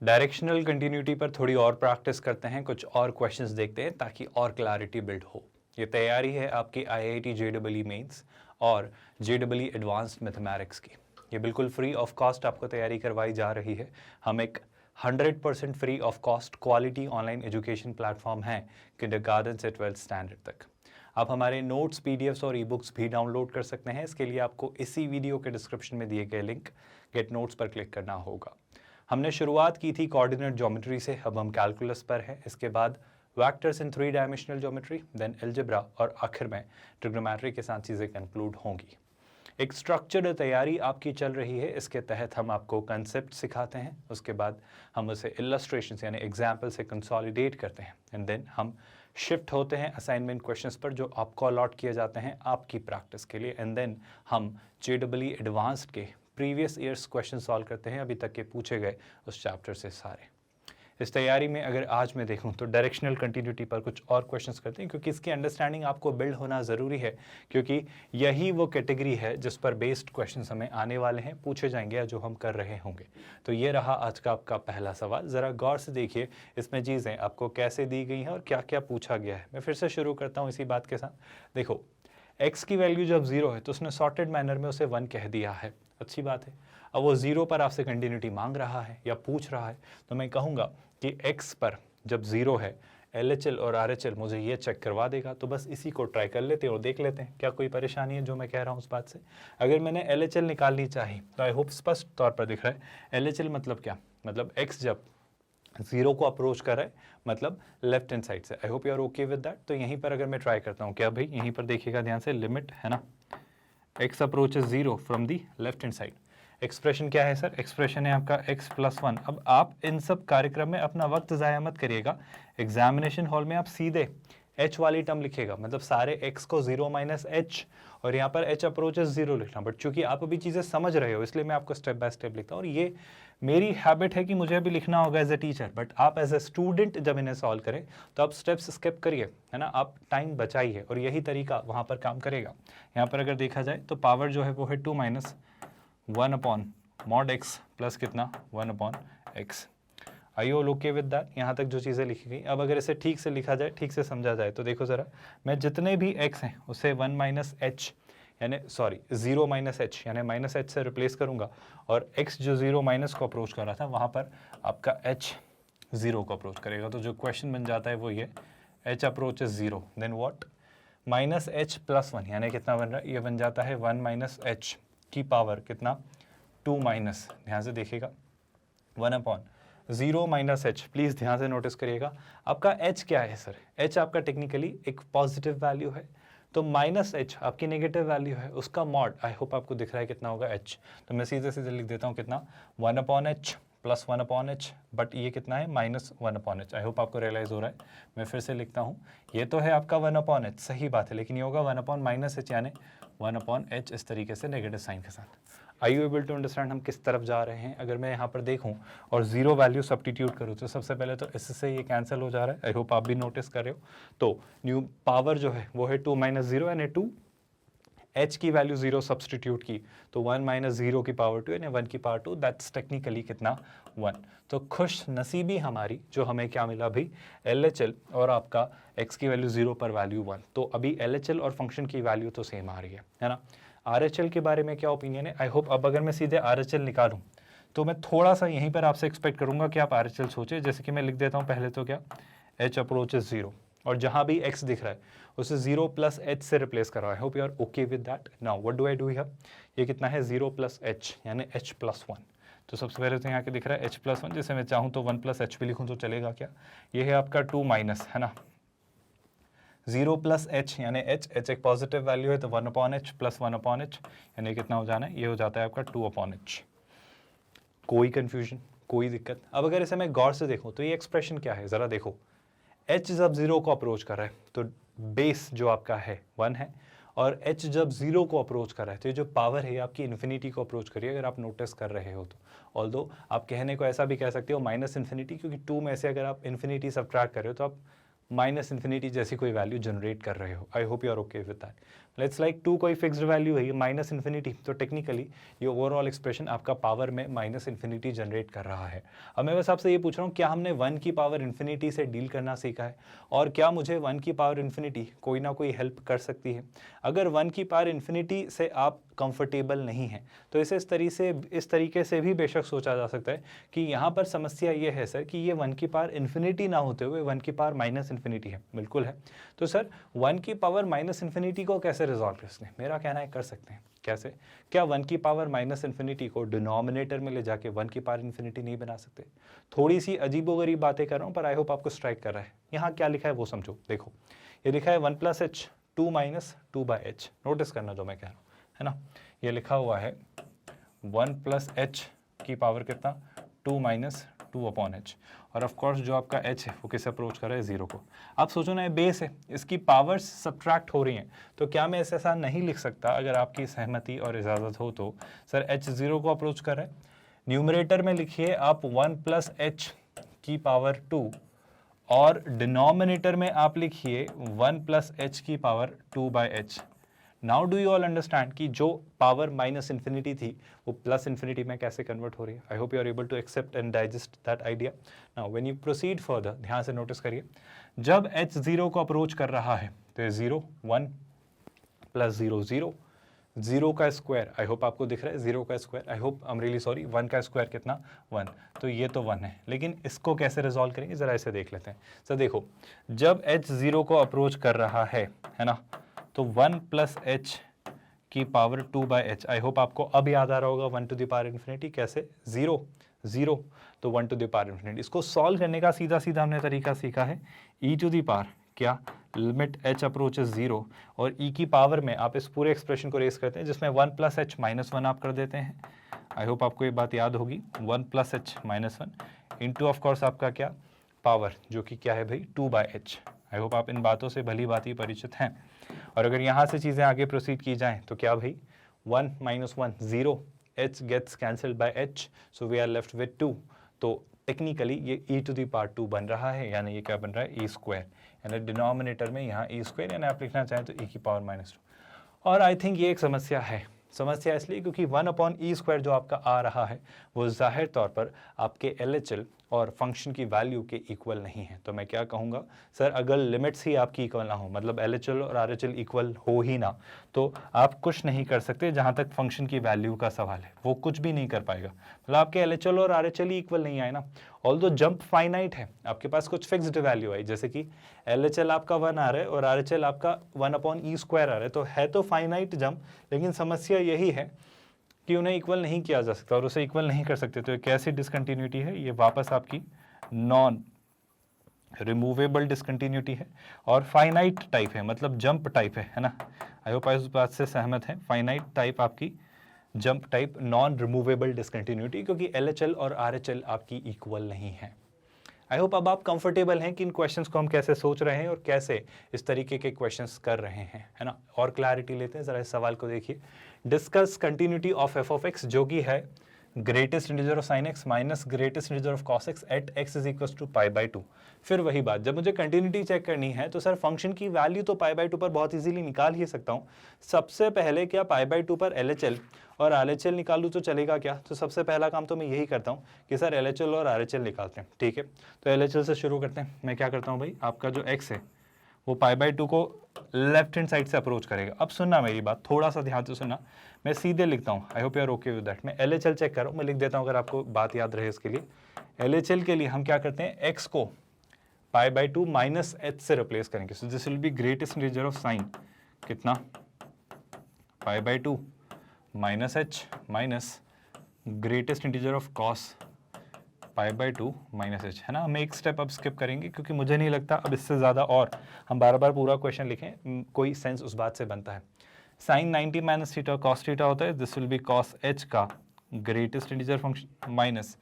Directional continuity पर थोड़ी और प्रैक्टिस करते हैं, कुछ और क्वेश्चंस देखते हैं ताकि और क्लैरिटी बिल्ड हो। ये तैयारी है आपकी IIT JEE मेंस और JEE एडवांस्ड मैथमेटिक्स की। ये बिल्कुल फ्री ऑफ कॉस्ट आपको तैयारी करवाई जा रही है। हम एक 100% free of cost quality online education platform है किंडरगार्टन से 12th स्टैंडर्ड तक। आप हमारे नोट्स, PDFs और ई-बुक्स भी डाउनलोड कर सकते हैं। इसके लिए आपको इसी वीडियो के डिस्क्रिप्शन में दिए गए लिंक गेट नोट्स पर क्लिक करना होगा। हमने शुरुआत की थी कोऑर्डिनेट ज्योमेट्री से, अब हम कैलकुलस पर हैं। इसके बाद vectors in 3 dimensional geometry, then algebra और आखिर में ट्रिग्नोमेट्री के साथ चीज़ें कंक्लूड होंगी। एक स्ट्रक्चर्ड तैयारी आपकी चल रही है। इसके तहत हम आपको कंसेप्ट सिखाते हैं, उसके बाद हम उसे इलस्ट्रेशंस यानी एग्जाम्पल से कंसोलिडेट करते हैं एंड देन हम शिफ्ट होते हैं असाइनमेंट क्वेश्चंस पर जो आपको अलॉट किए जाते हैं आपकी प्रैक्टिस के लिए एंड देन हम JEE एडवांस्ड के प्रीवियस ईयर्स क्वेश्चन सॉल्व करते हैं, अभी तक के पूछे गए उस चैप्टर से सारे। इस तैयारी में अगर आज मैं देखूं तो डायरेक्शनल कंटिन्यूटी पर कुछ और क्वेश्चंस करते हैं, क्योंकि इसकी अंडरस्टैंडिंग आपको बिल्ड होना ज़रूरी है, क्योंकि यही वो कैटेगरी है जिस पर बेस्ड क्वेश्चंस हमें आने वाले हैं, पूछे जाएंगे या जो हम कर रहे होंगे। तो ये रहा आज का आपका पहला सवाल। ज़रा गौर से देखिए इसमें चीज़ें आपको कैसे दी गई हैं और क्या क्या पूछा गया है। मैं फिर से शुरू करता हूँ इसी बात के साथ। देखो, x की वैल्यू जब 0 है तो उसने सॉर्टेड मैनर में उसे 1 कह दिया है, अच्छी बात है। अब वो 0 पर आपसे कंटिन्यूटी मांग रहा है या पूछ रहा है, तो मैं कहूँगा कि x पर जब 0 है LHL और RHL मुझे ये चेक करवा देगा। तो बस इसी को ट्राई कर लेते हैं और देख लेते हैं क्या कोई परेशानी है जो मैं कह रहा हूँ उस बात से। अगर मैंने LHL निकालनी चाहिए तो आई होप स्पष्ट तौर पर दिख रहा है। LHL मतलब क्या, मतलब x जब 0 को अप्रोच कर रहा है, मतलब लेफ्ट हैंड साइड से। I hope you are okay with that. तो यहीं पर अगर मैं ट्राई करता हूँ, क्या भाई यहीं पर देखिएगा ध्यान से, लिमिट है ना, x approaches 0 from the left hand side. Expression क्या है सर, एक्सप्रेशन है आपका x + 1। अब आप इन सब कार्यक्रम में अपना वक्त ज़ाया मत करिएगा। एग्जामिनेशन हॉल में आप सीधे h वाली टर्म लिखेगा, मतलब सारे x को 0 - h और यहाँ पर h अप्रोचेस 0 लिखना। बट चूंकि आप अभी चीज़ें समझ रहे हो इसलिए मैं आपको स्टेप बाय स्टेप लिखता हूँ, और ये मेरी हैबिट है कि मुझे अभी लिखना होगा एज ए टीचर, बट आप एज ए स्टूडेंट जब इन्हें सॉल्व करें तो आप स्टेप्स स्किप करिए, है ना, आप टाइम बचाइए और यही तरीका वहाँ पर काम करेगा। यहाँ पर अगर देखा जाए तो पावर जो है वो है 2 - 1/mod x प्लस कितना 1/x। I all okay with that. यहाँ तक जो चीज़ें लिखी गई। अब अगर इसे ठीक से लिखा जाए, ठीक से समझा जाए, तो देखो ज़रा, मैं जितने भी x हैं उसे 1 - h यानी 0 - h यानी -h से रिप्लेस करूँगा, और x जो 0 को अप्रोच कर रहा था वहाँ पर आपका h 0 को अप्रोच करेगा। तो जो क्वेश्चन बन जाता है वो ये, h approaches 0 then what, -h + 1 यानी कितना बन रहा है, ये बन जाता है 1 - h की पावर कितना 2 माइनस, ध्यान से देखिएगा 1/0 - h। प्लीज़ ध्यान से नोटिस करिएगा। आपका h क्या है सर, h आपका टेक्निकली एक पॉजिटिव वैल्यू है, तो -h आपकी नेगेटिव वैल्यू है, उसका मॉड आई होप आपको दिख रहा है कितना होगा h। तो मैं सीधे सीधे लिख देता हूँ कितना 1/h + 1/h, बट ये कितना है -1/h। आई होप आपको रियलाइज़ हो रहा है। मैं फिर से लिखता हूँ, ये तो है आपका 1/h, सही बात है, लेकिन ये होगा 1/-h यानी 1/h इस तरीके से नेगेटिव साइन के साथ। आई यू एबल टू अंडरस्टैंड हम किस तरफ जा रहे हैं। अगर मैं यहाँ पर देखूँ और 0 वैल्यू सब्स्टिट्यूट करूँ तो सबसे पहले तो इससे ये कैंसिल हो जा रहा है। आई होप आप भी नोटिस कर रहे हो। तो न्यू पावर जो है वो है 2 - 0 यानी 2, h की वैल्यू 0 सब्स्टिट्यूट की तो 1 - 0 की पावर 2 यानी 1 की पावर 2, दैट्स टेक्निकली कितना 1। तो खुश नसीबी हमारी जो हमें क्या मिला अभी, LHL और आपका x की वैल्यू 0 पर वैल्यू 1। तो अभी LHL और फंक्शन की वैल्यू तो सेम आ रही है ना। RHL के बारे में क्या ओपिनियन है, आई होप अब अगर मैं सीधे RHL निकालूं तो मैं थोड़ा सा यहीं पर आपसे एक्सपेक्ट करूंगा कि आप RHL सोचें। जैसे कि मैं लिख देता हूं पहले तो क्या, h अप्रोचेस 0 और जहां भी x दिख रहा है उसे 0 + h से रिप्लेस करो। I hope you are okay with that. Now what do I do here, ये कितना है 0 + h यानी h + 1। तो सबसे पहले तो यहाँ के दिख रहा है h + 1, जैसे मैं चाहूँ तो 1 + h भी लिखूँ तो चलेगा क्या। ये है आपका 2 माइनस, है ना, 0 + h यानी h एक पॉजिटिव वैल्यू है तो 1/h + 1/h यानी कितना हो जाना है, ये हो जाता है आपका 2/h। कोई कन्फ्यूजन, कोई दिक्कत। अब अगर इसे मैं गौर से देखूँ तो ये एक्सप्रेशन क्या है, ज़रा देखो, h जब 0 को अप्रोच कर रहा है तो बेस जो आपका है 1 है, और h जब 0 को अप्रोच कर रहा है तो ये जो पावर है आपकी इन्फिनिटी को अप्रोच करिए, अगर आप नोटिस कर रहे हो तो। ऑल्दो आप कहने को ऐसा भी कह सकते हो -∞, क्योंकि 2 में से अगर आप इन्फिनिटी सब्ट्रैक्ट कर रहे हो तो आप -∞ जैसी कोई वैल्यू जनरेट कर रहे हो। I hope you are okay with that. Let's like 2 कोई फिक्स्ड वैल्यू है, ये माइनस इन्फिनिटी, तो टेक्निकली ये ओवरऑल एक्सप्रेशन आपका पावर में माइनस इन्फिनिटी जनरेट कर रहा है। अब मैं बस आपसे ये पूछ रहा हूँ, क्या हमने 1 की पावर इन्फिनिटी से डील करना सीखा है, और क्या मुझे 1 की पावर इन्फिनिटी कोई ना कोई हेल्प कर सकती है? अगर 1 की पावर इन्फिनिटी से आप कंफर्टेबल नहीं हैं तो इसे इस तरीके से भी बेशक सोचा जा सकता है कि यहाँ पर समस्या ये है सर कि ये 1 की पावर इन्फिनिटी ना होते हुए 1 की पावर माइनस इन्फिनिटी है। बिल्कुल है। तो सर 1 की पावर माइनस इन्फिनिटी को कैसे रिजॉल्व कर सकते हैं? मेरा कहना है कर सकते हैं। कैसे? क्या 1 की पावर माइनस इन्फिनिटी को डिनोमिनेटर में ले जाके 1 की पावर इन्फिनिटी नहीं बना सकते? थोड़ी सी अजीबोगरीब बातें कर रहा हूँ पर आई होप आपको स्ट्राइक कर रहा है। यहाँ क्या लिखा है वो समझो। देखो ये लिखा है 1 plus H 2 minus 2/h। Notice करना जो मैं कह रहा हूँ, है ना। ये लिखा हुआ है 1 प्लस एच की पावर कितना, 2 माइनस 2/h, और ऑफ कोर्स जो आपका h है वो किसे अप्रोच कर रहा है, 0 को। आप सोचो ना, ये बेस है, इसकी पावर्स सब्ट्रैक्ट हो रही हैं, तो क्या मैं ऐसा नहीं लिख सकता, अगर आपकी सहमति और इजाज़त हो तो, सर h 0 को अप्रोच कर रहा है। न्यूमरेटर में लिखिए आप 1 प्लस एच की पावर 2, और डिनोमिनेटर में आप लिखिए 1 प्लस एच की power 2/h। Now do you all understand कि जो पावर माइनस इन्फिनिटी थी वो प्लस इन्फिनिटी में कैसे कन्वर्ट हो रही है? I hope you are able to accept and digest that idea. Now when you proceed further, ध्यान से नोटिस करिए, जब h 0 को अप्रोच कर रहा है तो ये 0 1 प्लस 0 0, 0 का स्क्वायर, आई होप आपको दिख रहा है 0 का square, I hope I am really sorry, 1 का स्क्वायर कितना, 1, तो ये तो 1 है। लेकिन इसको कैसे रिजॉल्व करेंगे ज़रा इसे देख लेते हैं। सर देखो, जब h 0 को अप्रोच कर रहा है ना, तो 1 प्लस एच की पावर 2/h। आई होप आपको अब याद आ रहा होगा 1 टू द पावर इन्फिनिटी कैसे, 0 0, तो 1 टू द पावर इन्फिनिटी। इसको सॉल्व करने का सीधा सीधा हमने तरीका सीखा है, e टू द पावर क्या, लिमिट h अप्रोचेस 0, और e की पावर में आप इस पूरे एक्सप्रेशन को रेस करते हैं जिसमें 1 प्लस एच माइनस 1 आप कर देते हैं। आई होप आपको ये बात याद होगी, 1 plus H minus 1 into of course आपका क्या, पावर, जो कि क्या है भाई 2/h। आई होप आप इन बातों से भली बात ही परिचित हैं। और अगर यहाँ से चीज़ें आगे प्रोसीड की जाएं तो क्या भाई, 1 minus 1 0, h gets cancelled by h, so we are left with 2। तो टेक्निकली ये e टू द पावर 2 बन रहा है, यानी ये क्या बन रहा है, e स्क्वायर, यानी डिनोमिनेटर में यहाँ e स्क्वायर, यानी आप लिखना चाहें तो e की पावर -2। और आई थिंक ये एक समस्या है। समस्या इसलिए क्योंकि 1/e स्क्वायर जो आपका आ रहा है वो जाहिर तौर पर आपके LHL और फंक्शन की वैल्यू के इक्वल नहीं है। तो मैं क्या कहूँगा, सर अगर लिमिट्स ही आपकी इक्वल ना हो, मतलब LHL और RHL इक्वल हो ही ना, तो आप कुछ नहीं कर सकते। जहाँ तक फंक्शन की वैल्यू का सवाल है वो कुछ भी नहीं कर पाएगा, मतलब आपके LHL और RHL ही इक्वल नहीं आए ना। ऑल्दो जंप फाइनाइट है, आपके पास कुछ फिक्स्ड वैल्यू आई, जैसे कि LHL आपका 1 आ रहा है और RHL आपका 1/e स्क्वायर आ रहा है, तो है तो फाइनाइट जंप, लेकिन समस्या यही है कि उन्हें इक्वल नहीं किया जा सकता और उसे इक्वल नहीं कर सकते। तो एक ऐसी डिसकंटिन्यूटी है, ये वापस आपकी नॉन रिमूवेबल डिसकंटिन्यूटी है और फाइनाइट टाइप है, मतलब जंप टाइप है ना। आई होप आप इस बात से सहमत हैं, फाइनाइट टाइप आपकी jump type non removable discontinuity, क्योंकि LHL और RHL आपकी इक्वल नहीं है। आई होप अब आप कंफर्टेबल हैं कि इन क्वेश्चंस को हम कैसे सोच रहे हैं और कैसे इस तरीके के क्वेश्चंस कर रहे हैं, है ना। और क्लैरिटी लेते हैं, ज़रा इस सवाल को देखिए। Discuss continuity of f of x, जो कि है greatest integer of sine x minus greatest integer of cos x at x is equal to π/2। फिर वही बात, जब मुझे कंटिन्यूटी चेक करनी है तो सर फंक्शन की वैल्यू तो π/2 पर बहुत इजीली निकाल ही सकता हूँ। सबसे पहले क्या π/2 पर LHL और RHL निकालूँ तो चलेगा क्या? तो सबसे पहला काम तो मैं यही करता हूँ कि सर LHL और RHL निकालते हैं, ठीक है। तो LHL से शुरू करते हैं। मैं क्या करता हूँ भाई, आपका जो x है वो π/2 को लेफ्ट हैंड साइड से अप्रोच करेगा। अब सुनना मेरी बात, थोड़ा सा ध्यान से सुनना, मैं सीधे लिखता हूँ, I hope you are okay with that. मैं LHL चेक कर रहा हूँ, मैं लिख देता हूँ अगर आपको बात याद रहे इसके लिए। LHL के लिए हम क्या करते हैं, x को π/2 माइनस h से रिप्लेस करेंगे, so this will be greatest integer of sine कितना, π/2 minus h minus greatest integer of cos π/2 minus h, है ना। हम एक स्टेप अब स्किप करेंगे क्योंकि मुझे नहीं लगता अब इससे ज़्यादा और हम बार बार पूरा क्वेश्चन लिखें, कोई सेंस उस बात से बनता है। Sine 90 minus theta cos theta होता है, this will be cos h का greatest integer function minus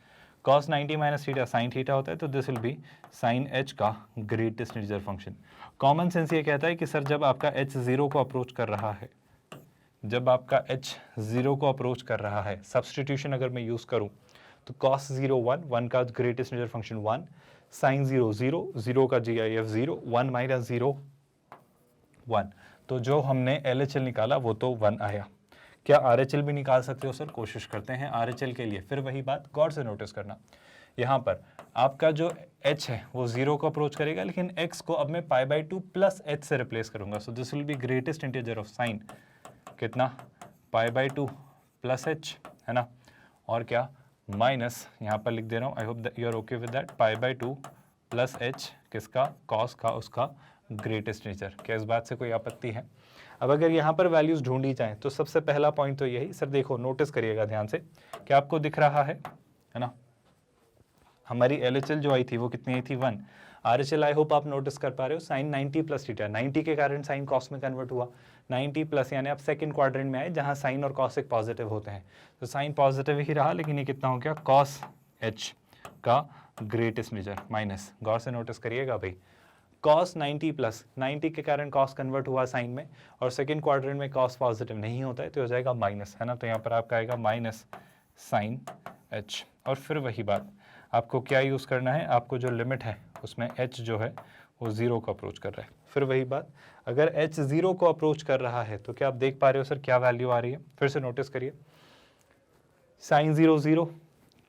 cos 90 minus theta sine theta होता है, तो this will be sine h का greatest integer function. Common sense ये कहता है कि सर जब आपका h 0 को अप्रोच कर रहा है, जब आपका h 0 को अप्रोच कर रहा है, सब्सटीट्यूशन अगर मैं यूज़ करूँ तो cos 0 1, 1 का ग्रेटेस्ट इंटीजर फंक्शन 1, sin 0 0, 0 का GIF 0, 1 माइनस 0 1, तो जो हमने LHL निकाला वो तो 1 आया। क्या RHL भी निकाल सकते हो सर? कोशिश करते हैं RHL के लिए। फिर वही बात, गौर से नोटिस करना, यहाँ पर आपका जो h है वो 0 को अप्रोच करेगा, लेकिन x को अब मैं π/2 प्लस h से रिप्लेस करूंगा। सो this will be greatest integer of sine कितना, π/2 प्लस h, है ना, और क्या माइनस, यहाँ पर लिख दे रहा हूँ, I hope that you are okay with that, π/2 plus h किसका, कॉस का, उसका ग्रेटेस्ट इंटीजर। क्या इस बात से कोई आपत्ति है? अब अगर यहाँ पर वैल्यूज ढूंढी जाएं तो सबसे पहला पॉइंट तो यही, सर देखो नोटिस करिएगा ध्यान से, क्या आपको दिख रहा है ना, हमारी LHL जो आई थी वो कितनी आई थी, 1। RHL आई होप आप नोटिस कर पा रहे हो, साइन 90 प्लस थीटा, 90 के कारण साइन कॉस में कन्वर्ट हुआ, 90 प्लस यानी आप सेकंड क्वाड्रेंट में आए जहां साइन और कॉस एक पॉजिटिव होते हैं, तो साइन पॉजिटिव ही रहा, लेकिन ये कितना हो गया, कॉस h का ग्रेटेस्ट मेजर माइनस, गौर से नोटिस करिएगा भाई, कॉस 90 प्लस 90 के कारण कॉस कन्वर्ट हुआ साइन में, और सेकंड क्वाड्रेंट में कॉस पॉजिटिव नहीं होता है तो हो जाएगा माइनस, है ना, तो यहाँ पर आपका आएगा माइनस साइन h। और फिर वही बात, आपको क्या यूज़ करना है, आपको जो लिमिट है उसमें h जो है वो 0 को अप्रोच कर रहा है। फिर वही बात, अगर h 0 को अप्रोच कर रहा है तो क्या आप देख पा रहे हो सर क्या वैल्यू आ रही है? फिर से नोटिस करिए, साइन 0 0,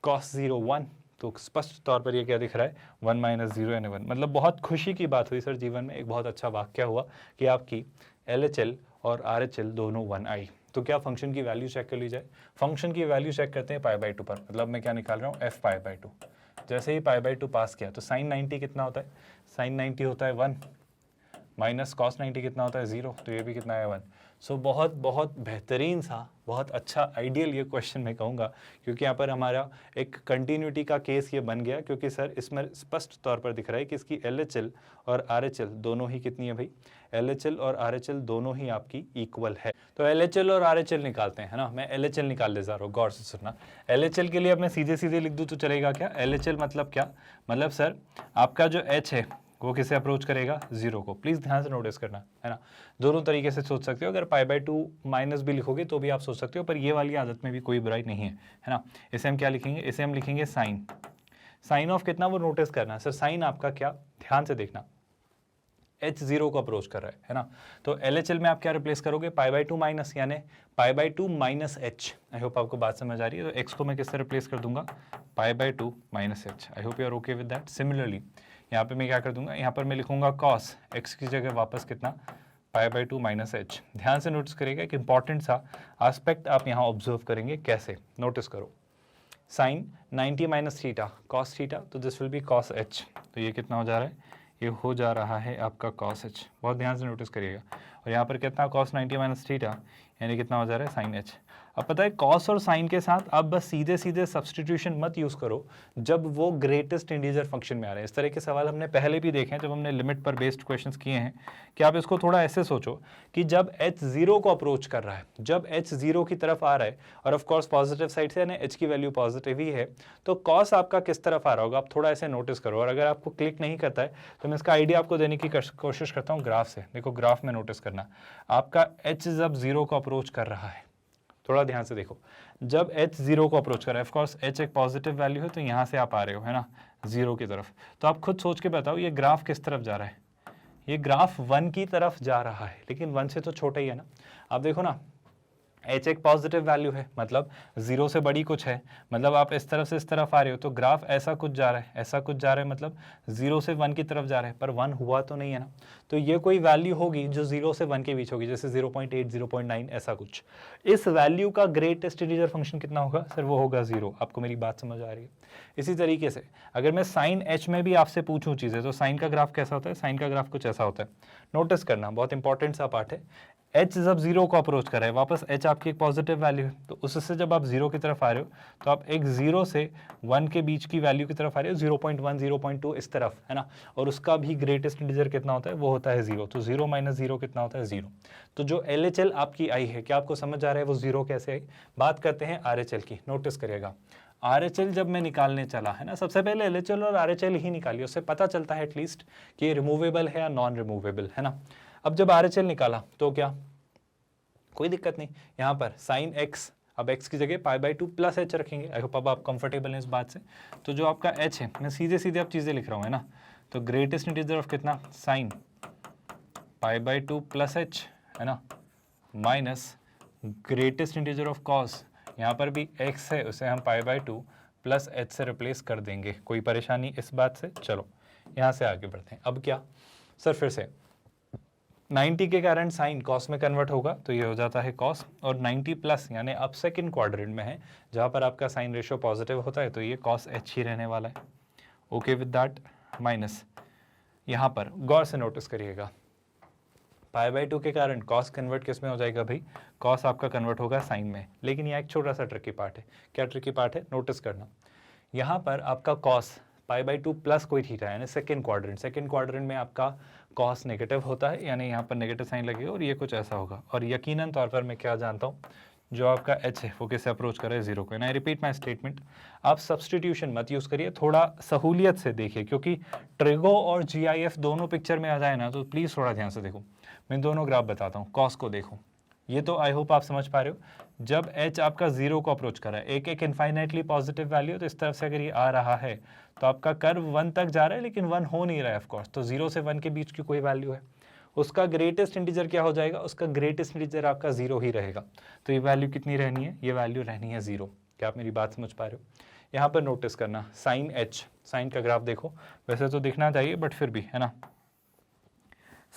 कॉस 0 1, तो स्पष्ट तौर पर ये क्या दिख रहा है, 1 माइनस 0 यानी 1। मतलब बहुत खुशी की बात हुई सर जीवन में, एक बहुत अच्छा वाक्य हुआ कि आपकी LHL और RHL दोनों 1 आई। तो क्या फंक्शन की वैल्यू चेक कर ली जाए? फंक्शन की वैल्यू चेक करते हैं π/2 पर, मतलब मैं क्या निकाल रहा हूँ, f π/2। जैसे ही π/2 पास किया तो साइन 90 कितना होता है, साइन 90 होता है 1, माइनस कॉस 90 कितना होता है 0, तो ये भी कितना है 1। सो बहुत बहुत बेहतरीन सा, बहुत अच्छा आइडियल ये क्वेश्चन मैं कहूँगा, क्योंकि यहाँ पर हमारा एक कंटिन्यूटी का केस ये बन गया, क्योंकि सर इसमें स्पष्ट तौर पर दिख रहा है कि इसकी LHL और RHL दोनों ही कितनी है भाई, LHL और RHL दोनों ही आपकी इक्वल है। तो LHL और RHL निकालते हैं, है ना, मैं LHL निकाल ले जा रहा हूँ, गौर से सुनना। LHL के लिए अब मैं सीधे सीधे लिख दूँ तो चलेगा क्या? LHL मतलब क्या, मतलब सर आपका जो h है वो किसे अप्रोच करेगा, 0 को। प्लीज ध्यान से नोटिस करना, है ना, दोनों तरीके से सोच सकते हो, अगर π/2 माइनस भी लिखोगे तो भी आप सोच सकते हो, पर ये वाली आदत में भी कोई बुराई नहीं है ना। इसे हम क्या लिखेंगे, इसे हम लिखेंगे साइन, साइन ऑफ कितना वो नोटिस करना सर, साइन आपका क्या, ध्यान से देखना, h 0 को अप्रोच कर रहा है ना, तो LHL में आप क्या रिप्लेस करोगे, π/2 माइनस, यानी π/2 माइनस h। आई होप आपको बात समझ आ रही है। तो x को मैं किससे रिप्लेस कर दूंगा, π/2 minus h। I hope you are okay with that. Similarly यहाँ पे मैं क्या कर दूंगा, यहाँ पर मैं लिखूंगा cos x की जगह वापस कितना, π/2 माइनस h। ध्यान से नोटिस करिएगा, एक इंपॉर्टेंट सा एस्पेक्ट आप यहाँ ऑब्जर्व करेंगे, कैसे, नोटिस करो, sine 90 minus theta cos theta, तो this will be cos h, तो ये कितना हो जा रहा है, ये हो जा रहा है आपका cos h। बहुत ध्यान से नोटिस करिएगा, और यहाँ पर कितना cos 90 माइनस थीटा यानी कितना हो जा रहा है sin h। अब पता है cos और sin के साथ आप बस सीधे सीधे सब्सटीट्यूशन मत यूज़ करो जब वो ग्रेटेस्ट इंटीजर फंक्शन में आ रहे हैं। इस तरह के सवाल हमने पहले भी देखे हैं जब हमने लिमिट पर बेस्ड क्वेश्चंस किए हैं, कि आप इसको थोड़ा ऐसे सोचो कि जब h 0 को अप्रोच कर रहा है, जब h 0 की तरफ आ रहा है, और ऑफ कोर्स पॉजिटिव साइड से यानी h की वैल्यू पॉजिटिव ही है, तो cos आपका किस तरफ आ रहा होगा, आप थोड़ा ऐसे नोटिस करो। और अगर आपको क्लिक नहीं करता है तो मैं इसका आइडिया आपको देने की कोशिश करता हूँ ग्राफ से। देखो ग्राफ में नोटिस करना, आपका h जब 0 को अप्रोच कर रहा है, थोड़ा ध्यान से देखो, जब h 0 को अप्रोच कर रहा है, ऑफकोर्स h एक पॉजिटिव वैल्यू है, तो यहाँ से आप आ रहे हो, है ना, 0 की तरफ, तो आप खुद सोच के बताओ ये ग्राफ किस तरफ जा रहा है, ये ग्राफ 1 की तरफ जा रहा है, लेकिन 1 से तो छोटा ही है ना। आप देखो ना, h एक पॉजिटिव वैल्यू है, मतलब 0 से बड़ी कुछ है, मतलब आप इस तरफ से इस तरफ आ रहे हो, तो ग्राफ ऐसा कुछ जा रहा है, ऐसा कुछ जा रहा है, मतलब 0 से 1 की तरफ जा रहा है, पर 1 हुआ तो नहीं है ना। तो ये कोई वैल्यू होगी जो 0 से 1 के बीच होगी, जैसे 0.8 0.9 ऐसा कुछ। इस वैल्यू का ग्रेटेस्ट इंटीजर फंक्शन कितना होगा सर, वो होगा 0। आपको मेरी बात समझ आ रही है? इसी तरीके से अगर मैं साइन h में भी आपसे पूछूं चीज़ें, तो साइन का ग्राफ कैसा होता है, साइन का ग्राफ कुछ ऐसा होता है। नोटिस करना, बहुत इंपॉर्टेंट सा पार्ट है। h जब 0 को अप्रोच कर रहा है, वापस h आपकी एक पॉजिटिव वैल्यू है, तो उससे जब आप 0 की तरफ आ रहे हो, तो आप एक 0 से 1 के बीच की वैल्यू की तरफ आ रहे हो, 0.1 0.2 इस तरफ, है ना, और उसका भी ग्रेटेस्ट इंटीजर कितना होता है, वो होता है 0। तो 0 माइनस 0 कितना होता है, 0। तो जो LHL आपकी आई है, क्या आपको समझ आ रहा है वो 0 कैसे आई? बात करते हैं RHL की। नोटिस करिएगा, RHL जब मैं निकालने चला, है ना, सबसे पहले LHL और RHL ही निकालिए, उससे पता चलता है एटलीस्ट कि ये रिमूवेबल है या नॉन रिमूवेबल, है ना। अब जब RHL निकाला तो क्या, कोई दिक्कत नहीं, यहाँ पर साइन x, अब x की जगह π/2 प्लस h रखेंगे। आई होप अब आप कंफर्टेबल हैं इस बात से। तो जो आपका h है, मैं सीधे सीधे अब चीज़ें लिख रहा हूँ, है ना, तो ग्रेटेस्ट इंटीजर ऑफ कितना, साइन π/2 प्लस h, है ना, minus greatest integer of cos, यहाँ पर भी x है उसे हम π/2 प्लस h से रिप्लेस कर देंगे। कोई परेशानी इस बात से? चलो यहाँ से आगे बढ़ते हैं। अब क्या सर, फिर से 90 के कारण साइन कॉस में कन्वर्ट होगा तो ये हो जाता है कॉस, और 90 प्लस यानी अब सेकंड क्वाड्रेंट में है जहाँ पर आपका साइन रेशियो पॉजिटिव होता है तो ये कॉस h ही रहने वाला है। ओके विद दैट, माइनस यहाँ पर गौर से नोटिस करिएगा π/2 के कारण कॉस कन्वर्ट किस में हो जाएगा भाई, कॉस आपका कन्वर्ट होगा साइन में। लेकिन यह एक छोटा सा ट्रिकी पार्ट है। क्या ट्रिकी पार्ट है, नोटिस करना, यहाँ पर आपका कॉस π/2 प्लस कोई थीटा यानी सेकंड क्वाड्रेंट में आपका कॉस नेगेटिव होता है, यानी यहाँ पर नेगेटिव साइन लगेगा और ये कुछ ऐसा होगा। और यकीनन तौर पर मैं क्या जानता हूँ, जो आपका h है वो किससे अप्रोच कर रहा है, जीरो को। आई रिपीट माई स्टेटमेंट, आप सब्सटीट्यूशन मत यूज़ करिए, थोड़ा सहूलियत से देखिए, क्योंकि ट्रिगो और GIF दोनों पिक्चर में आ जाए ना तो प्लीज़ थोड़ा ध्यान से देखो। मैं दोनों ग्राफ बताता हूँ, कॉस को देखो, ये तो आई होप आप समझ पा रहे हो। जब h आपका जीरो को अप्रोच कर रहा है, एक इनफाइनाइटली पॉजिटिव वैल्यू, तो इस तरफ से अगर ये आ रहा है तो आपका कर्व 1 तक जा रहा है, लेकिन 1 हो नहीं रहा है ऑफकोर्स, तो 0 से 1 के बीच की कोई वैल्यू है, उसका ग्रेटेस्ट इंटीजर क्या हो जाएगा, उसका ग्रेटेस्ट इंटीजर आपका 0 ही रहेगा। तो ये वैल्यू कितनी रहनी है, ये वैल्यू रहनी है 0। क्या आप मेरी बात समझ पा रहे हो? यहाँ पर नोटिस करना साइन h, साइन का ग्राफ देखो, वैसे तो दिखना चाहिए बट फिर भी, है ना,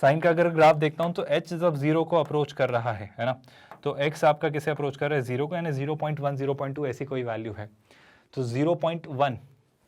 साइन का अगर ग्राफ देखता हूं तो h जब 0 को अप्रोच कर रहा है ना, तो x आपका किसे अप्रोच कर रहा है, 0 को, यानी 0.1 0.2 ऐसी कोई वैल्यू है। तो 0.1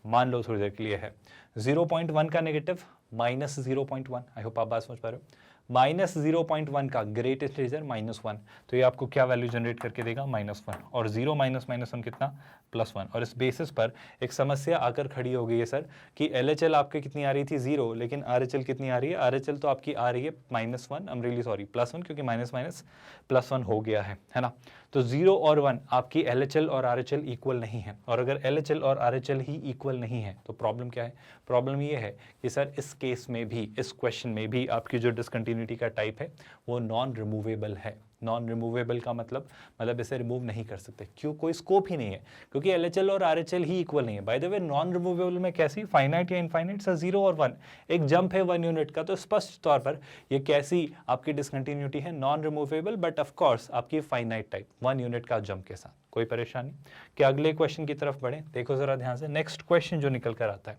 मान लो थोड़ी देर के लिए है, 0.1 का नेगेटिव माइनस 0.1, आई होप आप बात समझ पा रहे हो, माइनस 0.1 का ग्रेटेस्ट इंटीजर -1, तो ये आपको क्या वैल्यू जनरेट करके देगा, -1, और 0 माइनस -1 कितना, +1। और इस बेसिस पर एक समस्या आकर खड़ी हो गई है सर कि LHL आपके कितनी आ रही थी 0, लेकिन RHL कितनी आ रही है, RHL तो आपकी आ रही है -1, आई एम रियली सॉरी +1, क्योंकि माइनस माइनस +1 हो गया है ना। तो 0 और 1 आपकी LHL और RHL इक्वल नहीं है, और अगर LHL और RHL ही इक्वल नहीं है तो प्रॉब्लम क्या है, प्रॉब्लम ये है कि सर इस केस में भी, इस क्वेश्चन में भी आपकी जो डिसकंटिन्यूटी का टाइप है वो नॉन रिमूवेबल है। नॉन रिमूवेबल का मतलब इसे रिमूव नहीं कर सकते, क्यों, कोई स्कोप ही नहीं है, क्योंकि LHL और RHL ही इक्वल नहीं है। By the way non removable में कैसी, फाइनाइट या इनफाइनाइट, सर 0 और 1 एक जंप है 1 यूनिट का, तो स्पष्ट तौर पर ये कैसी आपकी डिसकंटिन्यूटी है, non removable, but of course आपकी फाइनाइट टाइप 1 यूनिट का जंप के साथ। कोई परेशानी? क्या अगले क्वेश्चन की तरफ बढ़े? देखो जरा ध्यान से, नेक्स्ट क्वेश्चन जो निकल कर आता है,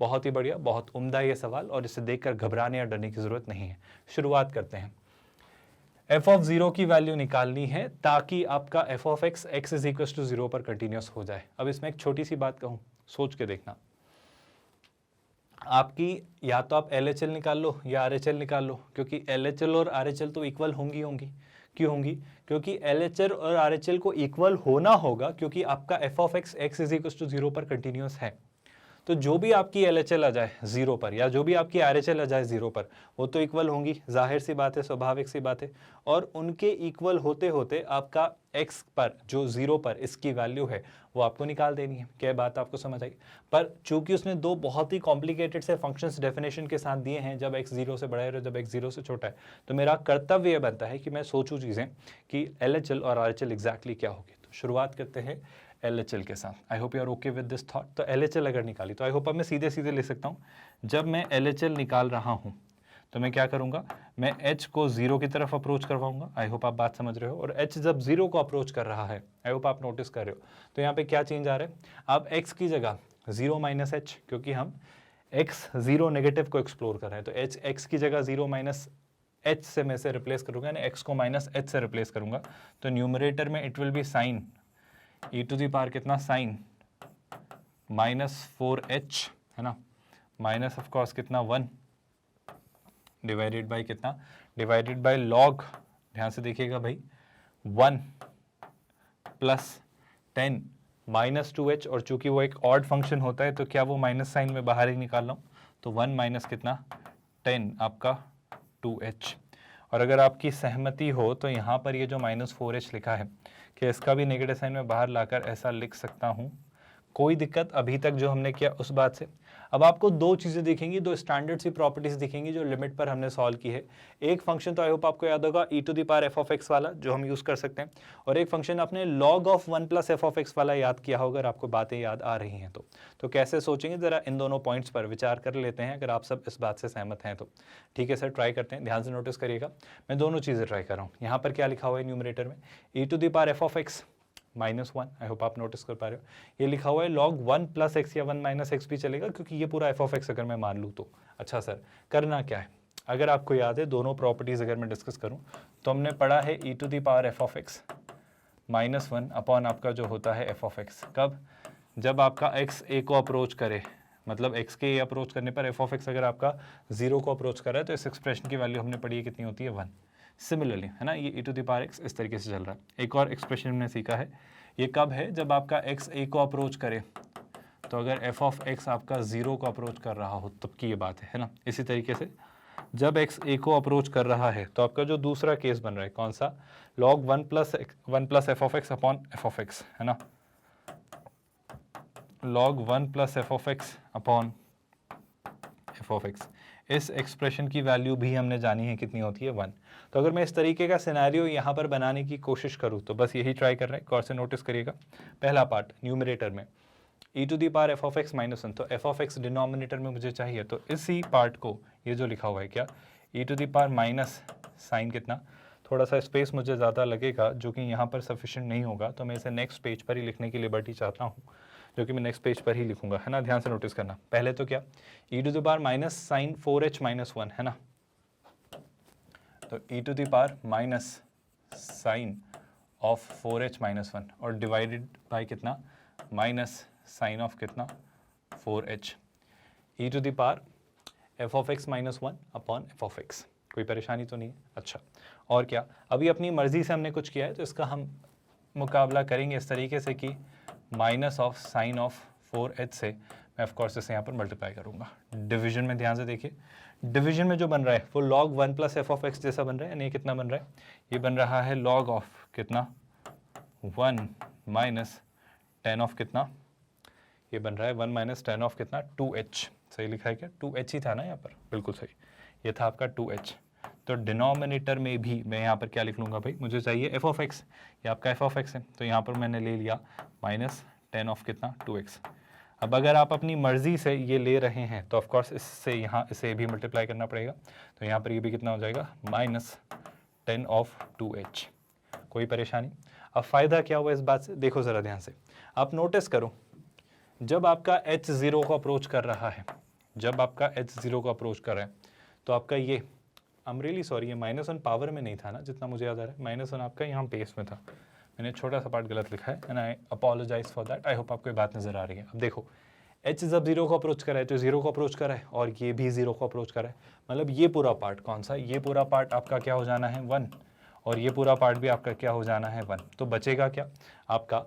बहुत ही बढ़िया, बहुत उम्दा ये सवाल, और इसे देखकर घबराने या डरने की जरूरत नहीं है। शुरुआत करते हैं। f(0) की वैल्यू निकालनी है ताकि आपका f(x) x = 0 पर कंटिन्यूस हो जाए। अब इसमें एक छोटी सी बात कहूं, सोच के देखना, आपकी या तो आप LHL निकाल लो या RHL निकाल लो, क्योंकि LHL और RHL तो इक्वल होंगी। क्यों होंगी? क्योंकि LHL और RHL को इक्वल होना होगा, क्योंकि आपका f(x) x = 0 पर कंटिन्यूस है। तो जो भी आपकी LHL आ जाए 0 पर, या जो भी आपकी RHL आ जाए 0 पर, वो तो इक्वल होंगी, जाहिर सी बात है, स्वाभाविक सी बात है। और उनके इक्वल होते होते आपका x पर, जो 0 पर इसकी वैल्यू है, वो आपको निकाल देनी है। क्या बात आपको समझ आई? पर चूंकि उसने दो बहुत ही कॉम्प्लिकेटेड से फंक्शंस डेफिनेशन के साथ दिए हैं, जब x 0 से बड़ा है और जब x 0 से छोटा है, तो मेरा कर्तव्य यह बनता है कि मैं सोचूं चीज़ें कि LHL और RHL एग्जैक्टली क्या होगी। तो शुरुआत करते हैं LHL के साथ। I hope you are okay with this thought. तो LHL अगर निकाली तो आई होप अब मैं सीधे सीधे ले सकता हूँ। जब मैं LHL निकाल रहा हूँ तो मैं क्या करूँगा, मैं H को 0 की तरफ अप्रोच करवाऊंगा। आई होप आप बात समझ रहे हो। और H जब 0 को अप्रोच कर रहा है, आई होप आप नोटिस कर रहे हो, तो यहाँ पे क्या चेंज आ रहा है, आप x की जगह 0 - h, क्योंकि हम x 0 नेगेटिव को एक्सप्लोर कर रहे हैं, तो x की जगह 0 - h से मैं से रिप्लेस करूँगा, यानी x को -h से रिप्लेस करूँगा। तो न्यूमरेटर में it will be sine e⁻ कितना, साइन -4h, है ना, माइनस ऑफ कोर्स कितना 1, डिवाइडेड बाय कितना, डिवाइडेड बाय लॉग, ध्यान से देखिएगा भाई, 1 + 10 -2h, और चूंकि वो एक ऑड फंक्शन होता है तो क्या वो माइनस साइन में बाहर ही निकाल रहा हूँ, तो 1 माइनस कितना 10 आपका 2h। और अगर आपकी सहमति हो तो यहाँ पर ये जो -4h लिखा है, कि इसका भी नेगेटिव साइन में बाहर लाकर ऐसा लिख सकता हूँ, कोई दिक्कत अभी तक जो हमने किया उस बात से। अब आपको दो चीज़ें दिखेंगी, दो स्टैंडर्ड सी प्रॉपर्टीज दिखेंगी जो लिमिट पर हमने सॉल्व की है। एक फंक्शन तो आई होप आपको याद होगा e to the power f of x वाला जो हम यूज़ कर सकते हैं, और एक फंक्शन आपने log of 1 plus F of x वाला याद किया होगा, अगर आपको बातें याद आ रही हैं तो कैसे सोचेंगे ज़रा इन दोनों पॉइंट्स पर विचार कर लेते हैं, अगर आप सब इस बात से सहमत हैं तो। ठीक है सर, ट्राई करते हैं, ध्यान से नोटिस करिएगा। मैं दोनों चीज़ें ट्राई कर रहा हूँ। यहाँ पर क्या लिखा हुआ है न्यूमरेटर में, e to the power f of x -1, I hope आप नोटिस कर पा रहे हो। ये लिखा हुआ है log 1 प्लस एक्स या 1 माइनस एक्स भी चलेगा, क्योंकि ये पूरा f ऑफ एक्स अगर मैं मान लूँ तो। अच्छा सर, करना क्या है? अगर आपको याद है दोनों प्रॉपर्टीज़ अगर मैं डिस्कस करूँ तो हमने पढ़ा है e to the power f of x -1 upon आपका जो होता है f ऑफ एक्स। कब? जब आपका x a को अप्रोच करे, मतलब x के a अप्रोच करने पर f ऑफ एक्स अगर आपका 0 को अप्रोच कर रहा है तो इस एक्सप्रेशन की वैल्यू हमने पढ़ी है कितनी होती है, 1। सिमिलरली है ना, ये e to the power x इस तरीके से चल रहा है। एक और एक्सप्रेशन हमने सीखा है, ये कब है? जब आपका x a को अप्रोच करे, तो अगर f ऑफ x आपका 0 को अप्रोच कर रहा हो तब की ये बात है ना। इसी तरीके से जब x a को अप्रोच कर रहा है तो आपका जो दूसरा केस बन रहा है कौन सा, log 1 plus F of x upon F of x, है ना, log 1 plus F of x upon F of x. इस एक्सप्रेशन की वैल्यू भी हमने जानी है कितनी होती है, 1। तो अगर मैं इस तरीके का सिनेरियो यहाँ पर बनाने की कोशिश करूँ तो बस यही ट्राई कर रहे हैं। गौर से नोटिस करिएगा, पहला पार्ट न्यूमरेटर में e to the power f of x -1, तो एफ ऑफ एक्स डिनोमिनेटर में मुझे चाहिए, तो इसी पार्ट को, ये जो लिखा हुआ है क्या, e to the power minus sine कितना, थोड़ा सा स्पेस मुझे ज़्यादा लगेगा जो कि यहाँ पर सफिशिएंट नहीं होगा, तो मैं इसे नेक्स्ट पेज पर ही लिखने की लिबर्टी चाहता हूँ, जो कि मैं नेक्स्ट पेज पर ही लिखूंगा, है ना। ध्यान से नोटिस करना, पहले तो क्या, e to the power minus sine 4h - 1, है ना, तो e to the power minus sine of 4h - 1 और डिवाइडेड बाय कितना, माइनस साइन ऑफ कितना, 4h, e to the power f of x -1 upon f of x। कोई परेशानी तो नहीं है? अच्छा, और क्या, अभी अपनी मर्जी से हमने कुछ किया है तो इसका हम मुकाबला करेंगे इस तरीके से कि minus of sine of 4h से मैं ऑफ कोर्स इसे यहाँ पर मल्टीप्लाई करूँगा। डिवीजन में ध्यान से देखिए, डिवीजन में जो बन रहा है वो log 1 plus F of x जैसा बन रहा है, यानी कितना बन रहा है, ये बन रहा है log ऑफ कितना, 1 माइनस 10 ऑफ कितना, ये बन रहा है 1 माइनस 10 ऑफ कितना, 2h। सही लिखा है क्या, 2h ही था ना यहाँ पर, बिल्कुल सही, ये था आपका 2h। तो डिनोमिनेटर में भी मैं यहाँ पर क्या लिख लूँगा भाई, मुझे चाहिए एफ ऑफ एक्स, ये आपका एफ ऑफ एक्स है, तो यहाँ पर मैंने ले लिया माइनस 10 ऑफ कितना, 2x। अब अगर आप अपनी मर्जी से ये ले रहे हैं तो ऑफकोर्स इससे यहाँ इसे भी मल्टीप्लाई करना पड़ेगा, तो यहाँ पर ये भी कितना हो जाएगा, माइनस 10 ऑफ 2h। कोई परेशानी? अब फ़ायदा क्या हुआ इस बात से, देखो ज़रा ध्यान से, आप नोटिस करो, जब आपका h 0 को अप्रोच कर रहा है, जब आपका h 0 को अप्रोच कर रहा है तो आपका ये, आई एम रियली सॉरी, ये -1 पावर में नहीं था ना, जितना मुझे याद आ रहा है, -1 आपका यहाँ बेस में था, मैंने छोटा सा पार्ट गलत लिखा है and I apologize for that. I hope आपको ये बात नजर आ रही है। अब देखो, h जब 0 को अप्रोच कर रहा है तो 0 को अप्रोच कर रहा है और ये भी 0 को अप्रोच कर रहा है, मतलब ये पूरा पार्ट कौन सा, ये पूरा पार्ट आपका क्या हो जाना है, 1, और ये पूरा पार्ट भी आपका क्या हो जाना है, 1। तो बचेगा क्या आपका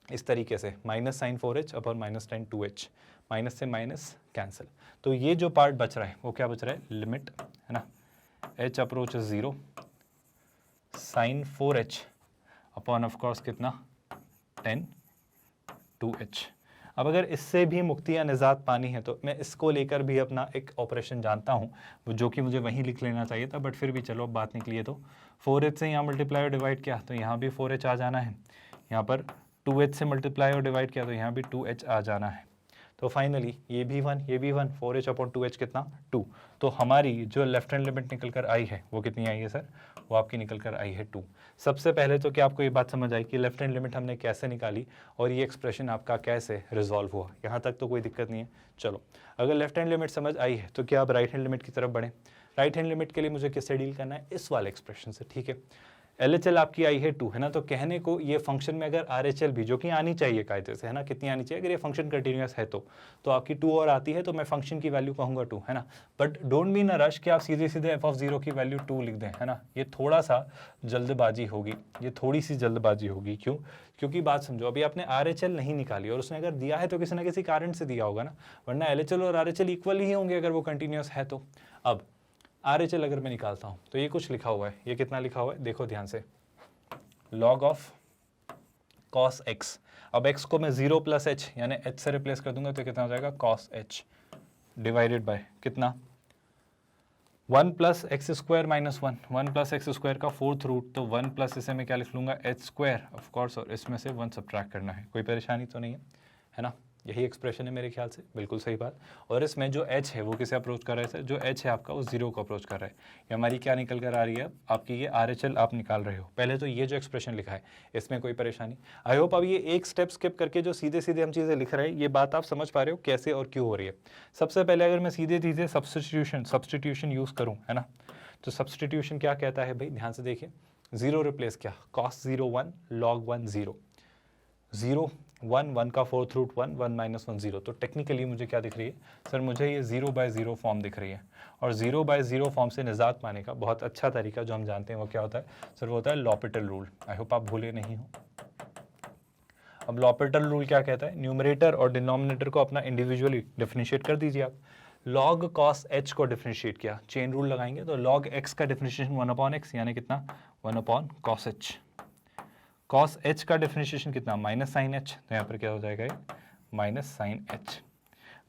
इस तरीके से, minus sine 4h upon minus 10 2h, minus से माइनस कैंसिल। तो ये जो पार्ट बच रहा है वो क्या बच रहा है, लिमिट, है ना, h approach 0 sine 4h upon of course कितना, 10 2h। अब अगर इससे भी मुक्ति या निजात पानी है तो मैं इसको लेकर भी अपना एक ऑपरेशन जानता हूँ, जो कि मुझे वहीं लिख लेना चाहिए था, बट फिर भी चलो बात निकली है। तो 4h से यहाँ मल्टीप्लाई और डिवाइड किया तो यहाँ भी 4h आ जाना है, यहाँ पर 2h से मल्टीप्लाई और डिवाइड किया तो यहाँ भी 2h आ जाना है। तो फाइनली ये भी 1, ये भी 1, 4h अपॉन 2h कितना, 2। तो हमारी जो लेफ्ट हैंड लिमिट निकल कर आई है वो कितनी आई है सर, वो आपकी निकल कर आई है 2। सबसे पहले तो क्या आपको ये बात समझ आई कि लेफ्ट हैंड लिमिट हमने कैसे निकाली और ये एक्सप्रेशन आपका कैसे रिजॉल्व हुआ, यहाँ तक तो कोई दिक्कत नहीं है। चलो, अगर लेफ्ट हैंड लिमिट समझ आई है तो क्या आप राइट हैंड लिमिट की तरफ बढ़ें। राइट हैंड लिमिट के लिए मुझे किससे डील करना है, इस वाले एक्सप्रेशन से, ठीक है। LHL आपकी आई है 2, है ना, तो कहने को ये फंक्शन में अगर RHL भी, जो कि आनी चाहिए कायदे से, है ना, कितनी आनी चाहिए, अगर ये फंक्शन कंटिन्यूस है तो आपकी 2 और आती है, तो मैं फंक्शन की वैल्यू कहूँगा 2, है ना। But don't be in a rush कि आप सीधे सीधे f ऑफ 0 की वैल्यू 2 लिख दें, है ना, ये थोड़ा सा जल्दबाजी होगी, ये थोड़ी सी जल्दबाजी होगी। क्यों? क्योंकि बात समझो, अभी आपने RHL नहीं निकाली और उसने अगर दिया है तो किसी ना किसी कारण से दिया होगा ना, वरना LHL और RHL इक्वल ही होंगे अगर वो कंटिन्यूस है तो। अब RHL अगर मैं निकालता हूँ तो ये कुछ लिखा हुआ है, ये कितना लिखा हुआ है देखो ध्यान से, log ऑफ cos x। अब x को मैं 0 प्लस एच यानी h से रिप्लेस कर दूंगा तो कितना हो जाएगा cos h डिवाइडेड बाय कितना 1 plus x square minus 1 plus x square का फोर्थ रूट, तो 1 प्लस इसे मैं क्या लिख लूँगा एच स्क्वायर ऑफ कोर्स, और इसमें से 1 सब्ट्रैक्ट करना है। कोई परेशानी तो नहीं है ना? यही एक्सप्रेशन है मेरे ख्याल से, बिल्कुल सही बात। और इसमें जो h है वो किसे अप्रोच कर रहा है सर? जो h है आपका वो 0 को अप्रोच कर रहा है। ये हमारी क्या निकल कर आ रही है? आपकी ये RHL आप निकाल रहे हो। पहले तो ये जो एक्सप्रेशन लिखा है इसमें कोई परेशानी? आई होप अब ये एक स्टेप स्किप करके जो सीधे सीधे हम चीज़ें लिख रहे हैं ये बात आप समझ पा रहे हो कैसे और क्यों हो रही है। सबसे पहले अगर मैं सीधे सीधे सब्सटीट्यूशन यूज़ करूँ, है ना, तो सब्सटीट्यूशन क्या कहता है भाई? ध्यान से देखिए, 0 रिप्लेस क्या? cos 0 1 log 1 0, 0 1 1 का फोर्थ रूट 1 1 माइनस 1 0। तो टेक्निकली मुझे क्या दिख रही है सर? मुझे ये 0 बाय 0 फॉर्म दिख रही है। और 0 बाय 0 फॉर्म से निजात पाने का बहुत अच्छा तरीका जो हम जानते हैं वो क्या होता है सर? वो होता है लॉपिटल रूल। आई होप आप भूले नहीं हो। अब लॉपिटल रूल क्या कहता है? न्यूमरेटर और डिनोमिनेटर को अपना इंडिविजुअली डिफरेंशिएट कर दीजिए आप। log cos h को डिफरेंशिएट किया, चेन रूल लगाएंगे तो log x का डिफरेंशिएशन 1 अपॉन x यानी कितना 1 upon cos h। cos h का डिफरेंशिएशन कितना? माइनस साइन h, तो यहाँ पर क्या हो जाएगा ये माइनस साइन h।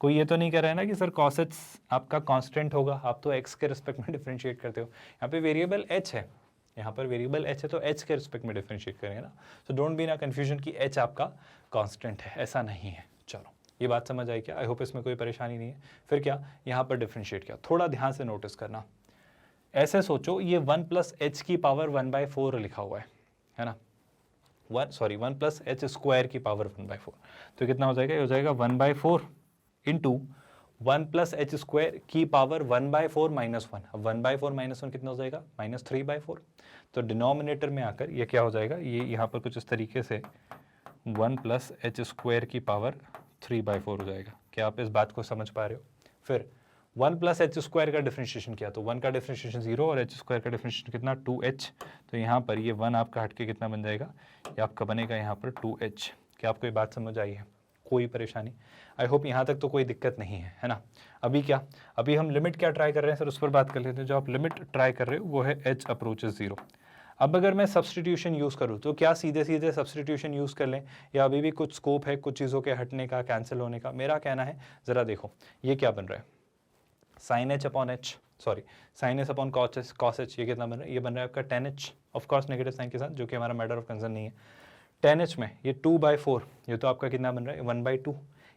कोई ये तो नहीं कह रहा है ना कि सर cos h आपका कांस्टेंट होगा, आप तो x के रिस्पेक्ट में डिफरेंशिएट करते हो। यहाँ पे वेरिएबल h है, यहाँ पर वेरिएबल h है तो h के रिस्पेक्ट में डिफरेंशिएट करेंगे ना। सो डोंट बी ना कन्फ्यूजन कि h आपका कांस्टेंट है, ऐसा नहीं है। चलो ये बात समझ आई क्या? आई होप इसमें कोई परेशानी नहीं है। फिर क्या यहाँ पर डिफरेंशिएट किया, थोड़ा ध्यान से नोटिस करना। ऐसे सोचो ये 1 प्लस एच की पावर 1/4 लिखा हुआ है ना, 1 प्लस एच स्क्वायर की पावर 1/4, तो कितना हो जाएगा? ये हो जाएगा 1/4 इंटू 1 प्लस एच स्क्वायर की पावर 1/4 माइनस 1। अब 1/4 माइनस 1 कितना हो जाएगा? माइनस 3/4। तो डिनोमिनेटर में आकर ये क्या हो जाएगा? ये यहाँ पर कुछ इस तरीके से 1 प्लस एच स्क्वायर की पावर 3/4 हो जाएगा। क्या आप इस बात को समझ पा रहे हो? फिर 1 प्लस एच स्क्वायर का डिफरेंशिएशन किया तो 1 का डिफरेंशिएशन 0 और एच स्क्वायर का डिफरेंशिएशन कितना 2h। तो यहाँ पर ये 1 आपका हट के कितना बन जाएगा? ये आपका बनेगा यहाँ पर 2h। क्या आपको ये बात समझ आई है? कोई परेशानी? आई होप यहाँ तक तो कोई दिक्कत नहीं है ना? अभी क्या, अभी हम लिमिट क्या ट्राई कर रहे हैं सर? उस पर बात कर लेते हैं। जो आप लिमिट ट्राई कर रहे हो वो है h अप्रोचेस 0। अब अगर मैं सब्सटीट्यूशन यूज़ करूँ तो क्या सीधे सीधे सब्सटीट्यूशन यूज़ कर लें या अभी भी कुछ स्कोप है कुछ चीज़ों के हटने का, कैंसिल होने का? मेरा कहना है ज़रा देखो ये क्या बन रहा है, sine h upon h, sorry sine h upon cos h. ये कितना बन रहा है? ये बन रहा है आपका tan h, of course negative sine के साथ, जो कि हमारा मैटर ऑफ कंसर्न नहीं है। tan h में ये 2/4, ये तो आपका कितना बन रहा है 1/2।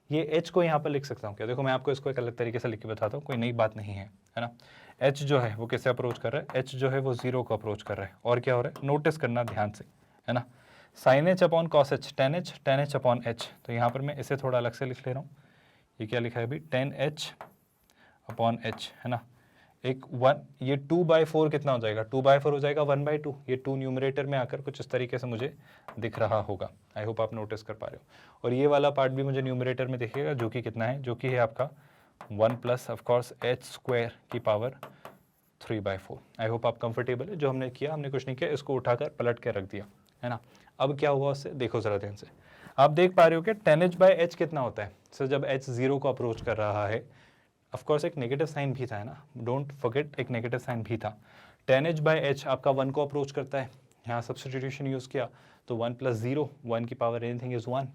ये h को यहाँ पर लिख सकता हूँ क्या? देखो मैं आपको इसको एक अलग तरीके से लिख के बताता हूँ, कोई नई बात नहीं है ना। h जो है वो किसे अप्रोच कर रहा है? h जो है वो 0 को अप्रोच कर रहा है। और क्या हो रहा है नोटिस करना ध्यान से, है ना। Sine h upon cos h, tan h upon h। तो यहाँ पर मैं इसे थोड़ा अलग से लिख ले रहा हूँ। ये क्या लिखा है अभी? tan h अपॉन h, है ना। एक 1, ये 2/4 कितना हो जाएगा? 2/4 हो जाएगा 1/2। ये 2 न्यूमरेटर में आकर कुछ इस तरीके से मुझे दिख रहा होगा। आई होप आप नोटिस कर पा रहे हो। और ये वाला पार्ट भी मुझे न्यूमरेटर में दिखेगा, जो कि कितना है? जो कि है आपका 1 प्लस ऑफकोर्स एच स्क्वायर की पावर 3/4। आई होप आप कंफर्टेबल है। जो हमने किया, हमने कुछ नहीं किया, इसको उठाकर पलट के रख दिया, है ना। अब क्या हुआ उससे देखो ज़रा ध्यान से। आप देख पा रहे हो कि tan h/h कितना होता है सर? जब h 0 को अप्रोच कर रहा है, ऑफ कोर्स एक नेगेटिव साइन भी था, है ना, डोंट फॉरगेट एक नेगेटिव साइन भी था। tan h/h आपका 1 को अप्रोच करता है। यहाँ सब्स्टिट्यूशन यूज़ किया तो 1 प्लस 0, 1 की पावर एनीथिंग इज़ 1,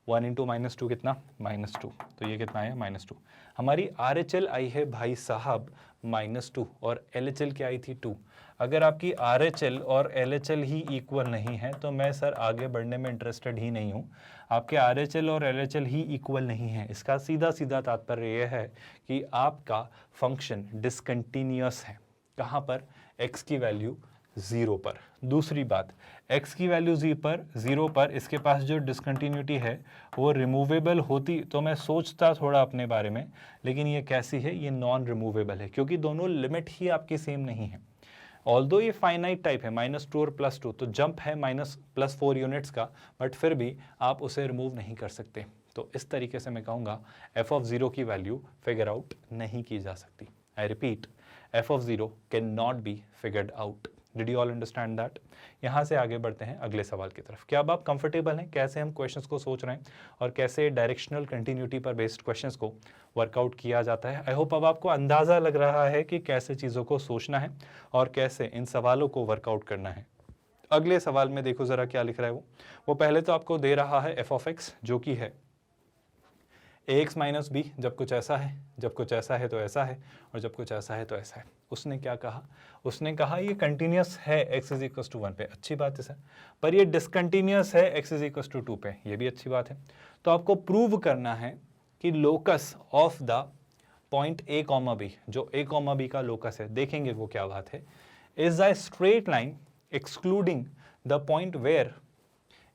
1 इंटू -2 कितना? -2। तो ये कितना है? -2। हमारी RHL आई है भाई साहब -2 और LHL क्या आई थी? 2। अगर आपकी RHL और LHL ही इक्वल नहीं है तो मैं सर आगे बढ़ने में इंटरेस्टेड ही नहीं हूँ। आपके RHL और LHL ही इक्वल नहीं है, इसका सीधा सीधा तात्पर्य यह है कि आपका फंक्शन डिसकंटिन्यूअस है। कहाँ पर? x की वैल्यू 0 पर। दूसरी बात, x की वैल्यू 0 पर इसके पास जो डिसकंटिन्यूटी है वो रिमूवेबल होती तो मैं सोचता थोड़ा अपने बारे में, लेकिन ये कैसी है? ये नॉन रिमूवेबल है, क्योंकि दोनों लिमिट ही आपकी सेम नहीं है। ऑल्दो ये फाइनाइट टाइप है -2 और +2, तो जंप है +4 यूनिट्स का, बट फिर भी आप उसे रिमूव नहीं कर सकते। तो इस तरीके से मैं कहूँगा f(0) की वैल्यू फिगर आउट नहीं की जा सकती। I repeat, f(0) can not be figured out. Did you all understand that? यहाँ से आगे बढ़ते हैं अगले सवाल की तरफ। क्या अब आप कंफर्टेबल हैं कैसे हम क्वेश्चंस को सोच रहे हैं और कैसे डायरेक्शनल कंटिन्यूटी पर बेस्ड क्वेश्चंस को वर्कआउट किया जाता है? आई होप अब आपको अंदाज़ा लग रहा है कि कैसे चीज़ों को सोचना है और कैसे इन सवालों को वर्कआउट करना है। अगले सवाल में देखो जरा क्या लिख रहा है वो पहले तो आपको दे रहा है एफ ऑफ एक्स जो कि है ax माइनस बी, जब कुछ ऐसा है, जब कुछ ऐसा है तो ऐसा है, और जब कुछ ऐसा है तो ऐसा है। उसने क्या कहा, उसने कहा ये कंटिन्यूस है x इज इक्वल टू 1 पे, अच्छी बात है सर, पर ये डिसकंटिन्यूस है x इज इक्वल टू 2 पे, ये भी अच्छी बात है। तो आपको प्रूव करना है कि locus of the point a comma b, जो a कॉमा बी का लोकस है, देखेंगे वो क्या बात है, is a straight line excluding the point where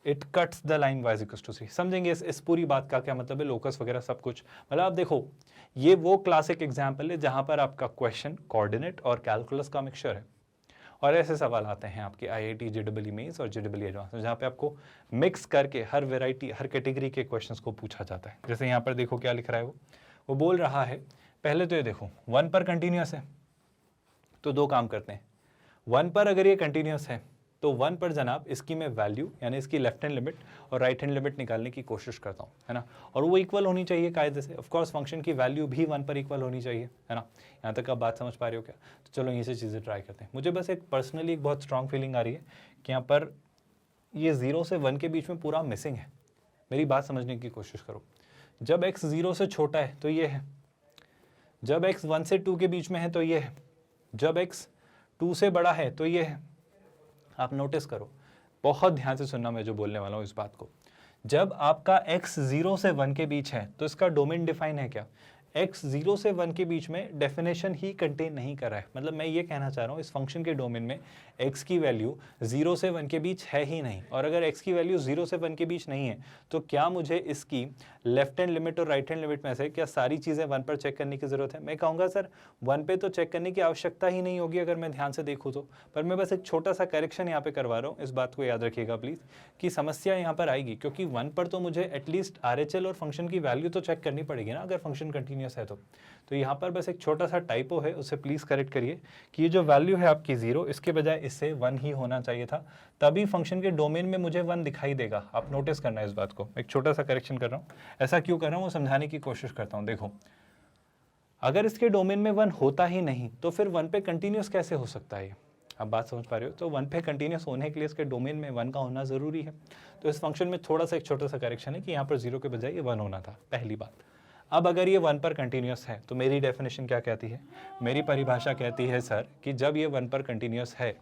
it cuts the line y equal to 3। समझेंगे इस पूरी बात का क्या मतलब है, लोकस वगैरह सब कुछ। मतलब आप देखो ये वो क्लासिक एग्जाम्पल है जहां पर आपका क्वेश्चन कोऑर्डिनेट और कैलकुलस का मिक्सचर है, और ऐसे सवाल आते हैं आपके IIT JEE मेंस और JEE एडवांस, जहाँ पे आपको मिक्स करके हर वेराइटी हर कैटेगरी के क्वेश्चंस को पूछा जाता है। जैसे यहाँ पर देखो क्या लिख रहा है वो बोल रहा है, पहले तो ये देखो 1 पर कंटिन्यूस है, तो दो काम करते हैं, 1 पर अगर ये कंटिन्यूस है तो 1 पर जनाब इसकी मैं वैल्यू यानी इसकी लेफ्ट हैंड लिमिट और राइट हैंड लिमिट निकालने की कोशिश करता हूँ, है ना, और वो इक्वल होनी चाहिए कायदे से। ऑफ कोर्स फंक्शन की वैल्यू भी 1 पर इक्वल होनी चाहिए, है ना। यहाँ तक आप बात समझ पा रहे हो क्या? तो चलो यहीं से चीज़ें ट्राई करते हैं। मुझे बस एक पर्सनली एक बहुत स्ट्रॉन्ग फीलिंग आ रही है कि यहाँ पर ये 0 से 1 के बीच में पूरा मिसिंग है। मेरी बात समझने की कोशिश करो। जब x 0 से छोटा है तो ये है, जब x 1 से 2 के बीच में है तो ये है, जब x 2 से बड़ा है तो ये है। आप नोटिस करो, बहुत ध्यान से सुनना मैं जो बोलने वाला हूँ इस बात को। जब आपका x 0 से 1 के बीच है तो इसका डोमेन डिफाइन है क्या? x 0 से 1 के बीच में डेफिनेशन ही कंटेन नहीं कर रहा है। मतलब मैं ये कहना चाह रहा हूँ इस फंक्शन के डोमेन में x की वैल्यू 0 से 1 के बीच है ही नहीं, और अगर x की वैल्यू 0 से 1 के बीच नहीं है तो क्या मुझे इसकी लेफ्ट हैंड लिमिट और राइट हैंड लिमिट में से क्या सारी चीज़ें 1 पर चेक करने की ज़रूरत है? मैं कहूँगा सर 1 पे तो चेक करने की आवश्यकता ही नहीं होगी अगर मैं ध्यान से देखूँ तो, पर मैं बस एक छोटा सा करेक्शन यहाँ पे करवा रहा हूँ। इस बात को याद रखिएगा प्लीज़ कि समस्या यहाँ पर आएगी, क्योंकि 1 पर तो मुझे एटलीस्ट RHL और फंक्शन की वैल्यू तो चेक करनी पड़ेगी ना अगर फंक्शन कंटिन्यूस है तो यहाँ पर बस एक छोटा सा टाइपो है, उसे प्लीज़ करेक्ट करिए कि ये जो वैल्यू है आपकी 0, इसके बजाय इससे 1 ही होना चाहिए था, तभी फंक्शन के डोमेन में मुझे 1 दिखाई देगा। आप नोटिस करना है इस बात को, एक छोटा सा करेक्शन कर रहा हूँ। ऐसा क्यों कर रहा हूँ वो समझाने की कोशिश करता हूँ। देखो अगर इसके डोमेन में 1 होता ही नहीं तो फिर 1 पे कंटिन्यूस कैसे हो सकता है? आप बात समझ पा रहे हो? तो 1 पे कंटिन्यूस होने के लिए इसके डोमेन में 1 का होना ज़रूरी है। तो इस फंक्शन में थोड़ा सा एक छोटा सा करेक्शन है कि यहाँ पर 0 के बजाय ये 1 होना था, पहली बात। अब अगर ये 1 पर कंटिन्यूस है तो मेरी डेफिनेशन क्या कहती है? मेरी परिभाषा कहती है सर कि जब ये 1 पर कंटिन्यूस है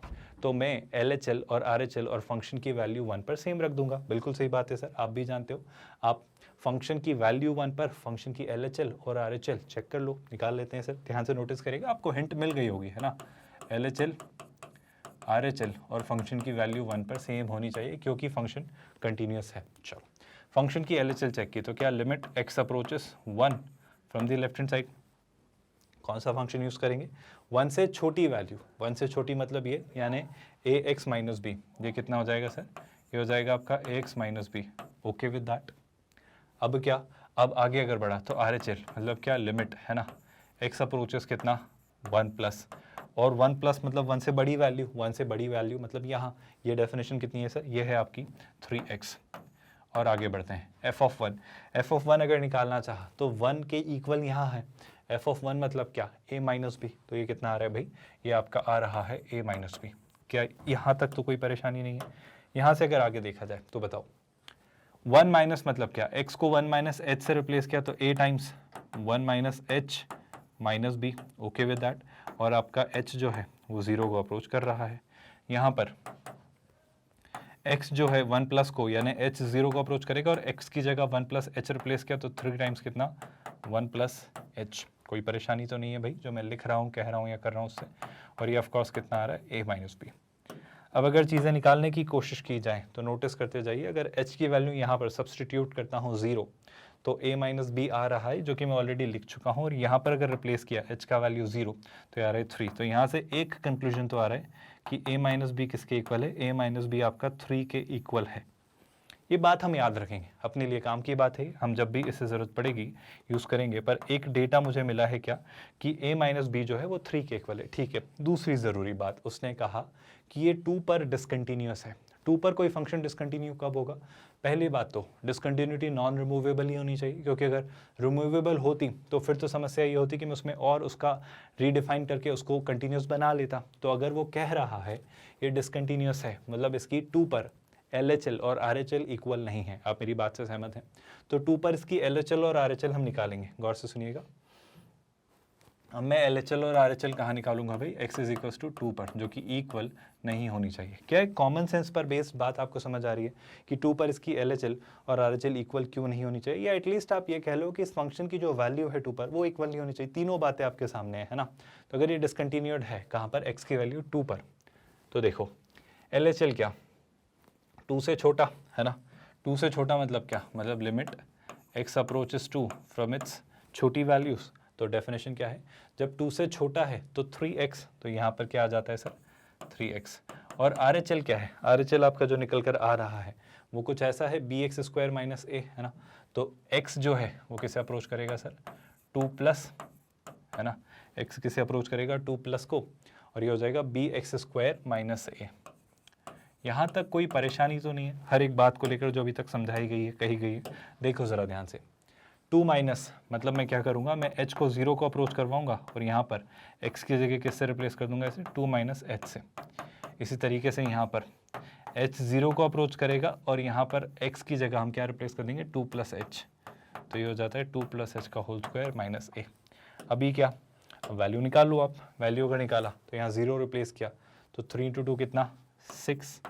तो मैं LHL और RHL और फंक्शन की वैल्यू 1 पर सेम रख दूंगा। बिल्कुल सही बात है सर, आप भी जानते हो। आप फंक्शन की वैल्यू 1 पर फंक्शन की LHL और RHL चेक कर लो, निकाल लेते हैं सर। ध्यान से नोटिस करिएगा, आपको हिंट मिल गई होगी, है ना। LHL RHL और फंक्शन की वैल्यू 1 पर सेम होनी चाहिए क्योंकि फंक्शन कंटिन्यूस है। चलो फंक्शन की LHL चेक की तो क्या limit x approaches 1 from the left hand side, कौन सा फंक्शन यूज़ करेंगे? 1 से छोटी वैल्यू, 1 से छोटी मतलब ये यानी ax माइनस बी, ये कितना हो जाएगा सर? ये हो जाएगा आपका ax minus b. Okay with that. अब क्या, अब आगे अगर बढ़ा तो RHL मतलब क्या, लिमिट, है ना, x अप्रोचेस कितना 1 प्लस, और 1 प्लस मतलब 1 से बड़ी वैल्यू, 1 से बड़ी वैल्यू मतलब यहाँ ये डेफिनेशन कितनी है सर? ये है आपकी 3x। और आगे बढ़ते हैं f ऑफ 1 अगर निकालना चाहा तो 1 के इक्वल यहाँ है। f ऑफ 1 मतलब क्या? a minus b. तो ये कितना आ रहा है भाई? ये आपका आ रहा है a माइनस बी। क्या यहाँ तक तो कोई परेशानी नहीं है? यहाँ से अगर आगे देखा जाए तो बताओ 1 माइनस मतलब क्या? x को 1 माइनस h से रिप्लेस किया तो a times 1 minus h minus b. Okay with that. और आपका h जो है वो 0 को अप्रोच कर रहा है। यहाँ पर x जो है 1 प्लस को यानी h 0 को अप्रोच करेगा और x की जगह 1 प्लस h रिप्लेस किया तो 3 टाइम्स कितना 1 प्लस h। कोई परेशानी तो नहीं है भाई जो मैं लिख रहा हूँ, कह रहा हूँ या कर रहा हूँ उससे। और ये ऑफकोर्स कितना आ रहा है? a minus b. अब अगर चीज़ें निकालने की कोशिश की जाए तो नोटिस करते जाइए, अगर h की वैल्यू यहाँ पर सब्सटीट्यूट करता हूँ 0 तो a माइनस बी आ रहा है जो कि मैं ऑलरेडी लिख चुका हूँ, और यहाँ पर अगर रिप्लेस किया h का वैल्यू 0 तो आ रहा है 3। तो यहाँ से एक कंक्लूजन तो आ रहा है कि a माइनस बी किसके इक्वल है? a माइनस बी आपका 3 के इक्वल है। ये बात हम याद रखेंगे, अपने लिए काम की बात है, हम जब भी इससे ज़रूरत पड़ेगी यूज़ करेंगे। पर एक डेटा मुझे मिला है क्या कि a माइनस बी जो है वो 3 के इक्वल है। ठीक है, दूसरी ज़रूरी बात, उसने कहा कि ये 2 पर डिसकंटिन्यूस है। टू पर कोई फंक्शन डिसकंटिन्यू कब होगा? पहली बात तो डिसकंटिन्यूटी नॉन रिमूवेबल ही होनी चाहिए, क्योंकि अगर रिमूवेबल होती तो फिर तो समस्या ये होती कि मैं उसमें और उसका रीडिफाइन करके उसको कंटिन्यूस बना लेता। तो अगर वो कह रहा है ये डिसकंटिन्यूस है, मतलब इसकी टू पर LHL और RHL इक्वल नहीं है, आप मेरी बात से सहमत हैं? तो टू पर इसकी LHL और RHL हम निकालेंगे, गौर से सुनिएगा। अब मैं LHL और RHL कहाँ निकालूंगा भाई? x इज इक्वल टू 2 पर, जो कि इक्वल नहीं होनी चाहिए। क्या एक कॉमन सेंस पर बेस्ड बात आपको समझ आ रही है कि 2 पर इसकी LHL और RHL इक्वल क्यों नहीं होनी चाहिए? या एटलीस्ट आप ये कह लो कि इस फंक्शन की जो वैल्यू है 2 पर वो इक्वल नहीं होनी चाहिए। तीनों बातें आपके सामने है ना। तो अगर ये डिसकंटिन्यूड है कहाँ पर? x की वैल्यू 2 पर, तो देखो LHL क्या 2 से छोटा है ना। 2 से छोटा मतलब क्या? मतलब limit x approaches 2 from its छोटी वैल्यूज। तो डेफिनेशन क्या है? जब 2 से छोटा है तो 3x, तो यहाँ पर क्या आ जाता है सर? 3x। और RHL क्या है? RHL आपका जो निकल कर आ रहा है वो कुछ ऐसा है bx स्क्वायर माइनस a, है ना। तो x जो है वो किसे अप्रोच करेगा सर? 2 प्लस, है ना। x किसे अप्रोच करेगा? 2 प्लस को, और ये हो जाएगा bx स्क्वायर माइनस a। यहाँ तक कोई परेशानी तो नहीं है? हर एक बात को लेकर जो अभी तक समझाई गई है, कही गई है, देखो ज़रा ध्यान से। 2 माइनस मतलब मैं क्या करूँगा? मैं h को 0 को अप्रोच करवाऊँगा और यहाँ पर x की जगह किससे रिप्लेस कर दूंगा? ऐसे 2 माइनस h से। इसी तरीके से यहाँ पर h 0 को अप्रोच करेगा और यहाँ पर x की जगह हम क्या रिप्लेस कर देंगे? 2 प्लस h। तो ये हो जाता है 2 प्लस h का होल स्क्वायर माइनस a। अभी क्या? वैल्यू निकाल लो आप। वैल्यू अगर निकाला तो यहाँ 0 रिप्लेस किया तो 3 × 2 कितना? 6।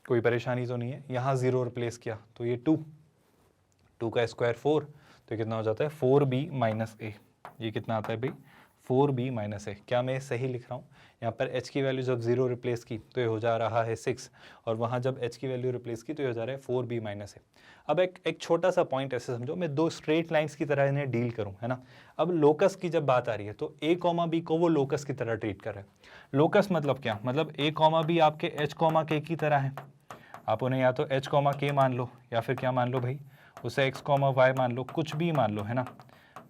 कोई परेशानी तो नहीं है? यहाँ 0 रिप्लेस किया तो ये 2 का स्क्वायर 4, तो कितना हो जाता है? 4b minus a। ये कितना आता है भाई? 4b minus a। क्या मैं सही लिख रहा हूँ? यहाँ पर h की वैल्यू जब 0 रिप्लेस की तो ये हो जा रहा है 6, और वहाँ जब h की वैल्यू रिप्लेस की तो ये हो जा रहा है 4b माइनस a। अब एक छोटा सा पॉइंट ऐसे समझो, मैं दो स्ट्रेट लाइंस की तरह इन्हें डील करूँ, है ना। अब लोकस की जब बात आ रही है तो a, b को वो लोकस की तरह ट्रीट कर रहे हैं। लोकस मतलब क्या? मतलब a, b आपके h, k की तरह है। आप उन्हें या तो h, k मान लो या फिर क्या मान लो भाई? उसे x, y मान लो, कुछ भी मान लो, है ना।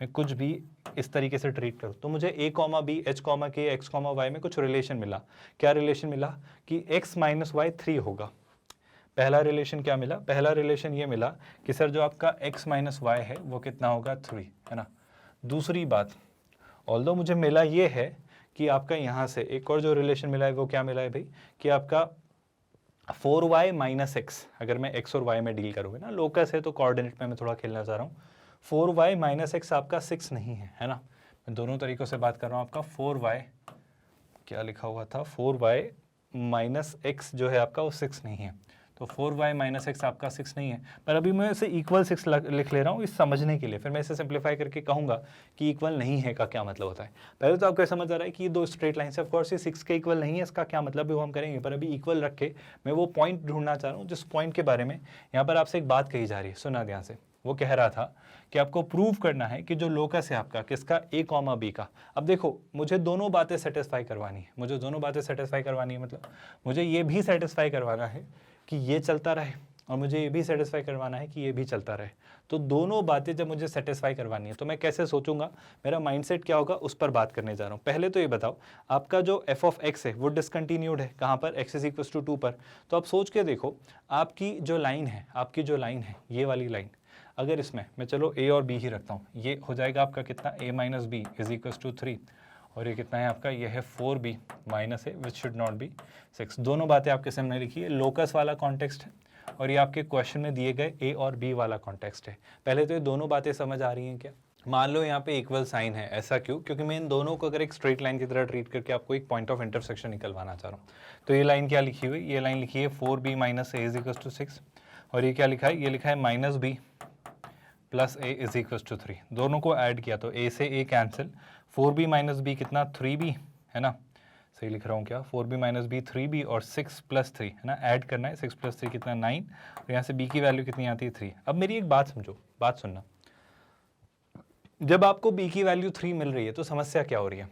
मैं कुछ भी इस तरीके से ट्रीट करूँ तो मुझे a, b, h, k, x, y में कुछ रिलेशन मिला। क्या रिलेशन मिला? कि x माइनस वाई 3 होगा। पहला रिलेशन क्या मिला? पहला रिलेशन ये मिला कि सर जो आपका x माइनस वाई है वो कितना होगा? 3, है ना। दूसरी बात, ऑल्दो मुझे मिला ये है कि आपका यहाँ से एक और जो रिलेशन मिला है वो क्या मिला है भाई? कि आपका 4y माइनस एक्स, अगर मैं x और y में डील करूँगा ना, लोकस है तो कोऑर्डिनेट में मैं थोड़ा खेलना चाह रहा हूँ। 4y माइनस एक्स आपका 6 नहीं है ना। मैं दोनों तरीक़ों से बात कर रहा हूँ। आपका 4y क्या लिखा हुआ था? 4y माइनस एक्स जो है आपका वो 6 नहीं है। तो 4y माइनस एक्स आपका 6 नहीं है, पर अभी मैं इसे इक्वल 6 लिख ले रहा हूँ इस समझने के लिए। फिर मैं इसे सिंप्लीफाई करके कहूँगा कि इक्वल नहीं है का क्या मतलब होता है। पहले तो आपको ये समझ आ रहा है कि ये दो स्ट्रेट लाइन से, ऑफकोर्स ये 6 के इक्वल नहीं है, इसका क्या मतलब है वो हम करेंगे, पर अभी इक्वल रख के मैं वो पॉइंट ढूंढना चाह रहा हूँ जिस पॉइंट के बारे में यहाँ पर आपसे एक बात कही जा रही है। सुना ध्यान से। वो कह रहा था कि आपको प्रूव करना है कि जो लोकस है आपका किसका? a, b का। अब देखो मुझे दोनों बातें सेटिस्फाई करवानी है। मुझे दोनों बातें सेटिस्फाई करवानी है, मतलब मुझे ये भी सेटिस्फाई करवाना है कि ये चलता रहे, और मुझे ये भी सेटिस्फाई करवाना है कि ये भी चलता रहे। तो दोनों बातें जब मुझे सेटिस्फाई करवानी है तो मैं कैसे सोचूंगा? मेरा माइंडसेट क्या होगा उस पर बात करने जा रहा हूँ। पहले तो ये बताओ, आपका जो f ऑफ x है वो डिसकंटिन्यूड है कहाँ पर? x इज इक्वल टू 2 पर। तो आप सोच के देखो, आपकी जो लाइन है ये वाली लाइन, अगर इसमें मैं चलो a और b ही रखता हूँ, ये हो जाएगा आपका कितना? a minus b is equal to 3, और ये कितना है आपका? ये है 4b minus a which should not be 6। दोनों बातें आपके सामने लिखी है। लोकस वाला कॉन्टेक्स्ट है और ये आपके क्वेश्चन में दिए गए a और b वाला कॉन्टेक्स्ट है। पहले तो ये दोनों बातें समझ आ रही हैं क्या? मान लो यहाँ पे इक्वल साइन है, ऐसा क्यों? क्योंकि मैं इन दोनों को अगर एक स्ट्रेट लाइन की तरह ट्रीट करके आपको एक पॉइंट ऑफ इंटरसेक्शन निकलवाना चाह रहा हूँ। तो ये लाइन क्या लिखी हुई? ये लाइन लिखी है 4b minus a is equal to 6, और ये क्या लिखा है? ये लिखा है minus b plus a is equal to 3। दोनों को ऐड किया तो a से a cancel, 4b minus b कितना? 3b, है ना। सही लिख रहा हूँ क्या? 4b माइनस b 3b, और 6 प्लस 3, है ना, ऐड करना है। 6 प्लस 3 कितना? 9, और यहाँ से b की वैल्यू कितनी आती है? 3। अब मेरी एक बात समझो, बात सुनना। जब आपको b की वैल्यू 3 मिल रही है तो समस्या क्या हो रही है?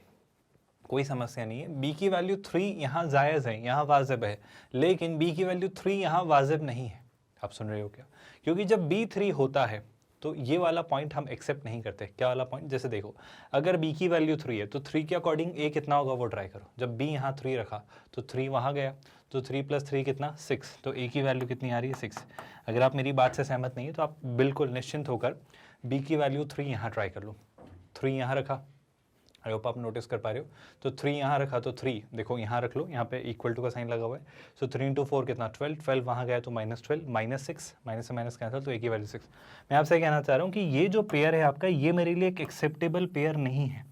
कोई समस्या नहीं है। b की वैल्यू 3 यहाँ जायज़ है, यहाँ वाजिब है, लेकिन b की वैल्यू 3 यहाँ वाजिब नहीं है। आप सुन रहे हो क्या? क्योंकि जब b 3 होता है तो ये वाला पॉइंट हम एक्सेप्ट नहीं करते। क्या वाला पॉइंट? जैसे देखो, अगर b की वैल्यू 3 है तो 3 के अकॉर्डिंग a कितना होगा वो ट्राई करो। जब b यहाँ 3 रखा तो 3 वहाँ गया, तो 3 + 3 कितना 6, तो a की वैल्यू कितनी आ रही है 6। अगर आप मेरी बात से सहमत नहीं है तो आप बिल्कुल निश्चिंत होकर b की वैल्यू 3 यहाँ ट्राई कर लो। 3 यहाँ रखा, आई होप आप नोटिस कर पा रहे हो, तो 3 यहाँ रखा तो 3 देखो यहाँ रख लो, यहाँ पे इक्वल टू का साइन लगा हुआ है। सो 3 × 4 कितना 12, 12 वहाँ गया तो -12, -6, माइनस से माइनस कैंसिल, तो एक ही वैल्यू 6। मैं आपसे कहना चाह रहा हूँ कि ये जो पेयर है आपका, ये मेरे लिए एक एक्सेप्टेबल पेयर नहीं है।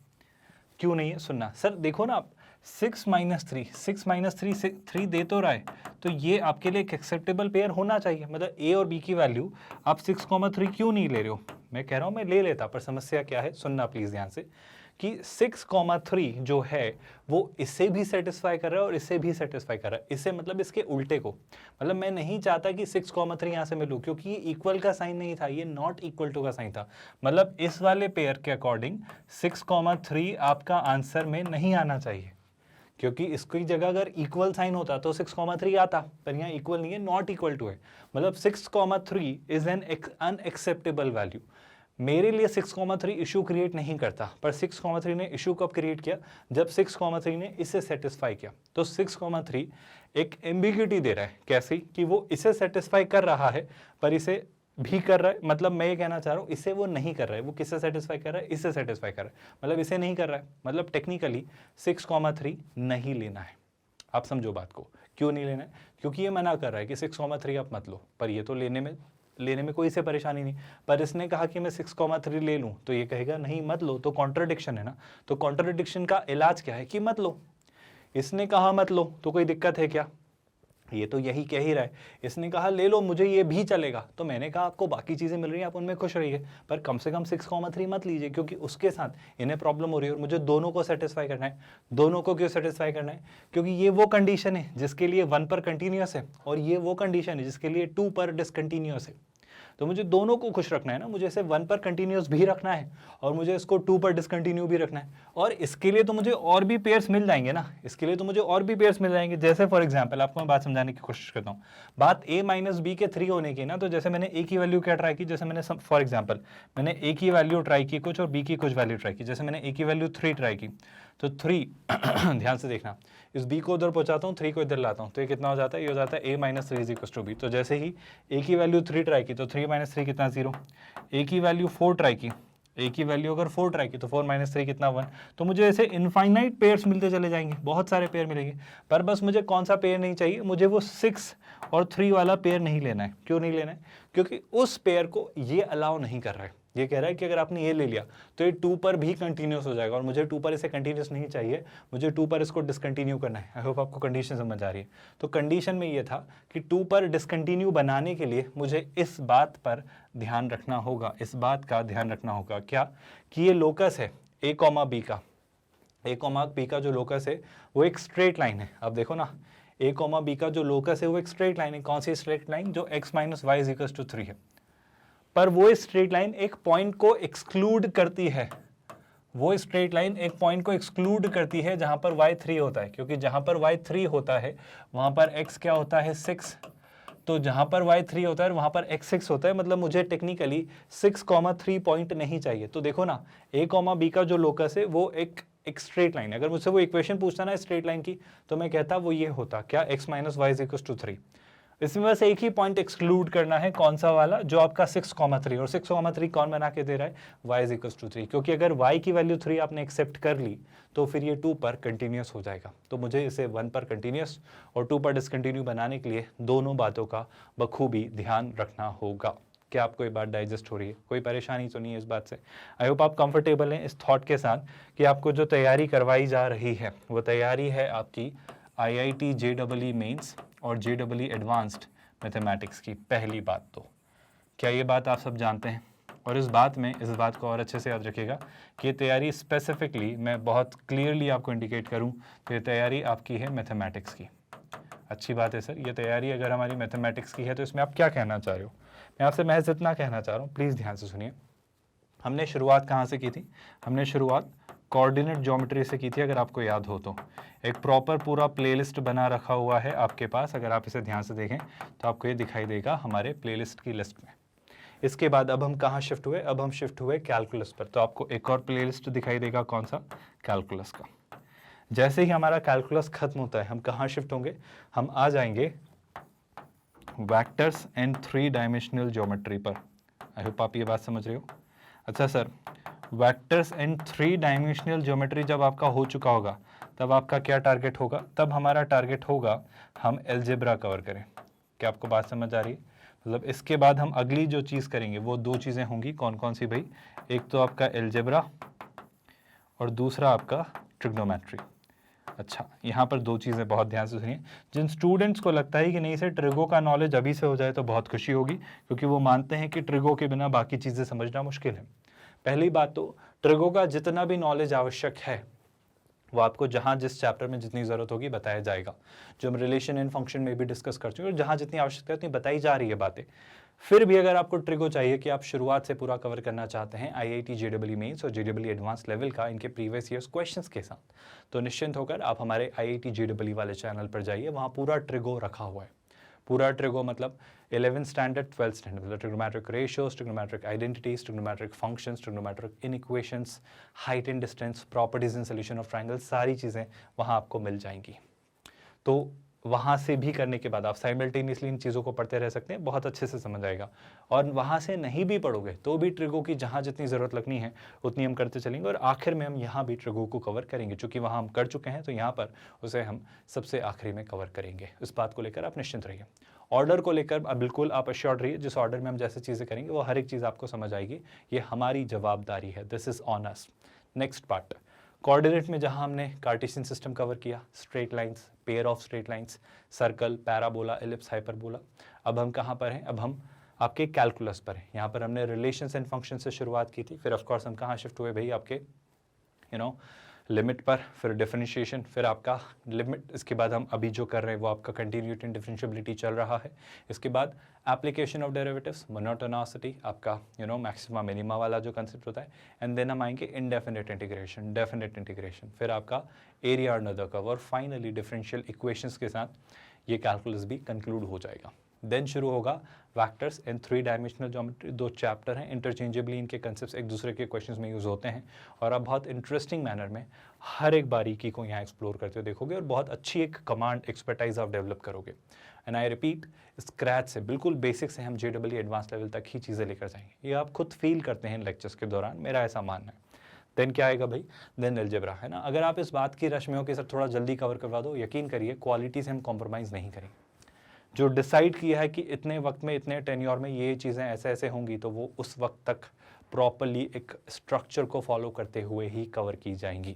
क्यों नहीं है? सुनना सर, देखो ना आप 6 - 3, 6 - 3 3 दे तो रहा है, तो ये आपके लिए एक एक्सेप्टेबल पेयर होना चाहिए। मतलब a और b की वैल्यू आप 6,3 क्यों नहीं ले रहे हो? मैं कह रहा हूँ मैं ले लेता, पर समस्या क्या है, सुनना प्लीज़ ध्यान से, कि 6,3 जो है वो इससे भी सेटिस्फाई कर रहा है और इससे भी सेटिस्फाई कर रहा है। इससे मतलब इसके उल्टे को, मतलब मैं नहीं चाहता कि 6,3 यहाँ से मैं लूँ, क्योंकि ये इक्वल का साइन नहीं था, ये नॉट इक्वल टू का साइन था। मतलब इस वाले पेयर के अकॉर्डिंग 6,3 आपका आंसर में नहीं आना चाहिए, क्योंकि इसकी जगह अगर इक्वल साइन होता तो 6,3 आता, पर यहाँ इक्वल नहीं है, नॉट इक्वल टू है। मतलब 6,3 इज एन अनएक्सेप्टेबल वैल्यू। मेरे लिए 6,3 इशू क्रिएट नहीं करता, पर 6,3 ने इशू कब क्रिएट किया? जब 6,3 ने इसे सेटिस्फाई किया। तो 6,3 एक एम्बिग्यूटी दे रहा है, कैसी? कि वो इसे सेटिस्फाई कर रहा है पर इसे भी कर रहा है। मतलब मैं ये कहना चाह रहा हूँ, इसे वो नहीं कर रहा है, वो किससे सेटिस्फाई कर रहा है? इससे सेटिस्फाई कर रहा है, मतलब इसे नहीं कर रहा है। मतलब टेक्निकली 6,3 नहीं लेना है। आप समझो बात को, क्यों नहीं लेना है? क्योंकि ये मना कर रहा है कि 6,3 आप मत लो, पर ये तो लेने में कोई से परेशानी नहीं। पर इसने कहा कि मैं 6,3 ले लूं, तो ये कहेगा नहीं मत लो, तो कॉन्ट्रडिक्शन है ना। तो कॉन्ट्रडिक्शन का इलाज क्या है? कि मत लो। इसने कहा मत लो, तो कोई दिक्कत है क्या? ये तो यही कह ही रहा है। इसने कहा ले लो, मुझे ये भी चलेगा, तो मैंने कहा आपको बाकी चीज़ें मिल रही हैं, आप उनमें खुश रहिए, पर कम से कम 6,3 मत लीजिए, क्योंकि उसके साथ इन्हें प्रॉब्लम हो रही है और मुझे दोनों को सेटिस्फाई करना है। दोनों को क्यों सेटिस्फाई करना है? क्योंकि ये वो कंडीशन है जिसके लिए 1 पर कंटिन्यूस है, और ये वो कंडीशन है जिसके लिए 2 पर डिसकंटिन्यूस है। तो मुझे दोनों को खुश रखना है ना, मुझे इसे 1 पर कंटिन्यूस भी रखना है और मुझे इसको 2 पर डिसकंटिन्यू भी रखना है। और इसके लिए तो मुझे और भी पेयर्स मिल जाएंगे ना, इसके लिए तो मुझे और भी पेयर्स मिल जाएंगे। जैसे फॉर एग्जांपल आपको मैं बात समझाने की कोशिश करता हूँ। बात a - b के 3 होने की ना, तो जैसे मैंने a की वैल्यू क्या ट्राई की, जैसे मैंने फॉर एग्जाम्पल मैंने a की वैल्यू ट्राई की कुछ और b की कुछ वैल्यू ट्राई की। जैसे मैंने a की वैल्यू 3 ट्राई की, तो 3 ध्यान से देखना, इस b को उधर पहुंचाता हूँ, 3 को इधर लाता हूँ, तो ये कितना हो जाता है? ये हो जाता है a - 3 = b। तो जैसे ही a की वैल्यू 3 ट्राई की तो 3 - 3 कितना 0। a की वैल्यू 4 ट्राई की, a की वैल्यू अगर 4 ट्राई की तो 4 - 3 कितना 1। तो मुझे ऐसे इनफाइनाइट पेयर्स मिलते चले जाएंगे, बहुत सारे पेयर मिलेंगे। पर बस मुझे कौन सा पेयर नहीं चाहिए? मुझे वो 6 और 3 वाला पेयर नहीं लेना है। क्यों नहीं लेना है? क्योंकि उस पेयर को ये अलाउ नहीं कर रहा है। ये कह रहा है कि अगर आपने ये ले लिया तो ये 2 पर भी कंटिन्यूस हो जाएगा, और मुझे 2 पर इसे कंटिन्यूस नहीं चाहिए, मुझे 2 पर इसको डिसकंटिन्यू करना है। आई होप आपको कंडीशन समझ आ रही है। तो कंडीशन में ये था कि 2 पर डिसकंटिन्यू बनाने के लिए मुझे इस बात पर ध्यान रखना होगा, इस बात का ध्यान रखना होगा क्या? कि ये लोकस है a, b का, a, b का जो लोकस है वो एक स्ट्रेट लाइन है। अब देखो ना, a, b का जो लोकस है वो एक स्ट्रेट लाइन है। कौन सी स्ट्रेट लाइन? जो x - y = 3 है। पर वो स्ट्रेट लाइन एक पॉइंट को एक्सक्लूड करती है, वो स्ट्रेट लाइन एक पॉइंट को एक्सक्लूड करती है जहां पर y 3 होता है, क्योंकि जहां पर y 3 होता है वहां पर x क्या होता है? 6। तो जहां पर y 3 होता है वहां पर x 6 होता है। मतलब मुझे टेक्निकली 6,3 पॉइंट नहीं चाहिए। तो देखो ना, a, b का जो लोकस है वो एक स्ट्रेट लाइन है। अगर मुझसे वो इक्वेशन पूछता ना स्ट्रेट लाइन की, तो मैं कहता वो ये होता क्या? x - y = 3। इसमें बस एक ही पॉइंट एक्सक्लूड करना है, कौन सा वाला? जो आपका 6,3। और 6,3 कौन बना के दे रहा है? y = 3। क्योंकि अगर y की वैल्यू 3 आपने एक्सेप्ट कर ली तो फिर ये 2 पर कंटिन्यूस हो जाएगा। तो मुझे इसे 1 पर कंटिन्यूस और 2 पर डिसकंटिन्यू बनाने के लिए दोनों बातों का बखूबी ध्यान रखना होगा। क्या आपको ये बात डाइजेस्ट हो रही है? कोई परेशानी तो नहीं है इस बात से? आई होप आप कंफर्टेबल हैं इस थॉट के साथ कि आपको जो तैयारी करवाई जा रही है वो तैयारी है आपकी IIT JEE मेंस और JEE एडवांस्ड मैथमेटिक्स की। पहली बात तो क्या ये बात आप सब जानते हैं? और इस बात को और अच्छे से याद रखिएगा कि ये तैयारी स्पेसिफिकली मैं बहुत क्लियरली आपको इंडिकेट करूं तो ये तैयारी आपकी है मैथमेटिक्स की। अच्छी बात है सर, ये तैयारी अगर हमारी मैथमेटिक्स की है तो इसमें आप क्या कहना चाह रहे हो? मैं आपसे महज इतना कहना चाह रहा हूँ, प्लीज़ ध्यान से सुनिए। हमने शुरुआत कहाँ से की थी? हमने शुरुआत कोऑर्डिनेट ज्योमेट्री से की थी, अगर आपको याद हो तो। एक प्रॉपर पूरा प्लेलिस्ट बना रखा हुआ है आपके पास, अगर आप इसे ध्यान से देखें तो आपको ये दिखाई देगा हमारे प्लेलिस्ट की लिस्ट में। इसके बाद अब हम कहाँ शिफ्ट हुए, अब हम शिफ्ट हुए कैलकुलस पर। तो आपको एक और प्लेलिस्ट दिखाई देगा, कौन सा, कैलकुलस का। जैसे ही हमारा कैलकुलस खत्म होता है हम कहाँ शिफ्ट होंगे, हम आ जाएंगे वेक्टर्स एंड 3 डायमेंशनल ज्योमेट्री पर। आई होप आप ये बात समझ रहे हो। अच्छा sir, vectors and 3 dimensional geometry जब आपका हो चुका होगा तब आपका क्या टारगेट होगा, तब हमारा टारगेट होगा हम अलजेब्रा कवर करें। क्या आपको बात समझ आ रही है? मतलब इसके बाद हम अगली जो चीज़ करेंगे वो 2 चीज़ें होंगी, कौन कौन सी भाई, एक तो आपका अलजेब्रा और दूसरा आपका ट्रिग्नोमेट्री। अच्छा, यहाँ पर 2 चीज़ें बहुत ध्यान से सुनिए। जिन स्टूडेंट्स को लगता है कि नहीं सर ट्रिगो का नॉलेज अभी से हो जाए तो बहुत खुशी होगी, क्योंकि वो मानते हैं कि ट्रिगो के बिना बाकी चीज़ें समझना मुश्किल है। पहली बात तो ट्रिगो का जितना भी नॉलेज आवश्यक है वो आपको जहाँ जिस चैप्टर में जितनी ज़रूरत होगी बताया जाएगा, जो हम रिलेशन एंड फंक्शन में भी डिस्कस कर चुके हैं, और जहाँ जितनी आवश्यकता है उतनी बताई जा रही है बातें। फिर भी अगर आपको ट्रिगो चाहिए कि आप शुरुआत से पूरा कवर करना चाहते हैं आईआईटी जेईई मेंस और जेईई एडवांस लेवल का इनके प्रीवियस ईयर्स क्वेश्चंस के साथ, तो निश्चिंत होकर आप हमारे आईआईटी जेईई वाले चैनल पर जाइए, वहाँ पूरा ट्रिगो रखा हुआ है। पूरा ट्रिगो मतलब 11th स्टैंडर्ड 12th स्टैंडर्ड, मतलब trigonometric ratios, trigonometric identities, trigonometric functions, trigonometric inequations, height and distance, properties in solution of triangle, सारी चीज़ें वहाँ आपको मिल जाएंगी। तो वहाँ से भी करने के बाद आप साइमल्टेनियसली इन चीज़ों को पढ़ते रह सकते हैं, बहुत अच्छे से समझ आएगा। और वहाँ से नहीं भी पढ़ोगे तो भी ट्रिगो की जहाँ जितनी ज़रूरत लगनी है उतनी हम करते चलेंगे, और आखिर में हम यहाँ भी ट्रिगो को कवर करेंगे। चूँकि वहाँ हम कर चुके हैं तो यहाँ पर उसे हम सबसे आखिरी में कवर करेंगे। इस बात को लेकर आप निश्चिंत रहिए। ऑर्डर को लेकर बिल्कुल आप अश्योर्ड रहिए, जिस ऑर्डर में हम जैसे चीज़ें करेंगे वो हर एक चीज़ आपको समझ आएगी। ये हमारी जवाबदारी है, this is on us. Next part, coordinate में जहां हमने कार्टेशियन सिस्टम कवर किया, straight lines, pair of straight lines, circle, parabola, ellipse, hyperbola. अब हम कहां पर हैं, अब हम आपके कैलकुलस पर हैं। यहाँ पर हमने रिलेशंस एंड फंक्शन से शुरुआत की थी, फिर ऑफकोर्स हम कहाँ शिफ्ट हुए भाई, आपके लिमिट पर, फिर डिफरेंशिएशन, फिर आपका लिमिट। इसके बाद हम अभी जो कर रहे हैं वो आपका कंटिन्यूटी एंड डिफरेंशिएबिलिटी चल रहा है। इसके बाद एप्लीकेशन ऑफ डेरिवेटिव्स, मोनोटोनासिटी, आपका मैक्सिमा मिनिमा वाला जो कंसेप्ट होता है, एंड देन हम आएंगे इनडेफिनेट इंटीग्रेशन, डेफिनेट इंटीग्रेशन, फिर आपका एरिया अंडर द कर्व, और फाइनली डिफरेंशियल इक्वेशंस के साथ ये कैलकुलस भी कंक्लूड हो जाएगा। देन शुरू होगा वैक्टर्स इन 3 डायमेंशनल ज्योमेट्री। 2 चैप्टर हैं, इंटरचेंजेबली इनके कंसेप्ट्स एक दूसरे के क्वेश्चंस में यूज़ होते हैं, और आप बहुत इंटरेस्टिंग मैनर में हर एक बारीकी को यहाँ एक्सप्लोर करते हुए देखोगे, और बहुत अच्छी एक कमांड एक्सपर्टाइज आप डेवलप करोगे। एंड आई रिपीट, स्क्रैच से, बिल्कुल बेसिक से हम जेईई एडवांस लेवल तक ही चीज़ें लेकर जाएंगे। ये आप खुद फील करते हैं लेक्चर्स के दौरान, मेरा ऐसा मानना है। देन क्या आएगा भाई, देन अलजेब्रा, है ना। अगर आप इस बात की रश में हो कि सर थोड़ा जल्दी कवर करवा दो, यकीन करिए क्वालिटी से हम कॉम्प्रोमाइज़ नहीं करेंगे। जो डिसाइड किया है कि इतने वक्त में, इतने टेन्योर में ये चीज़ें ऐसे ऐसे होंगी, तो वो उस वक्त तक प्रॉपरली एक स्ट्रक्चर को फॉलो करते हुए ही कवर की जाएंगी।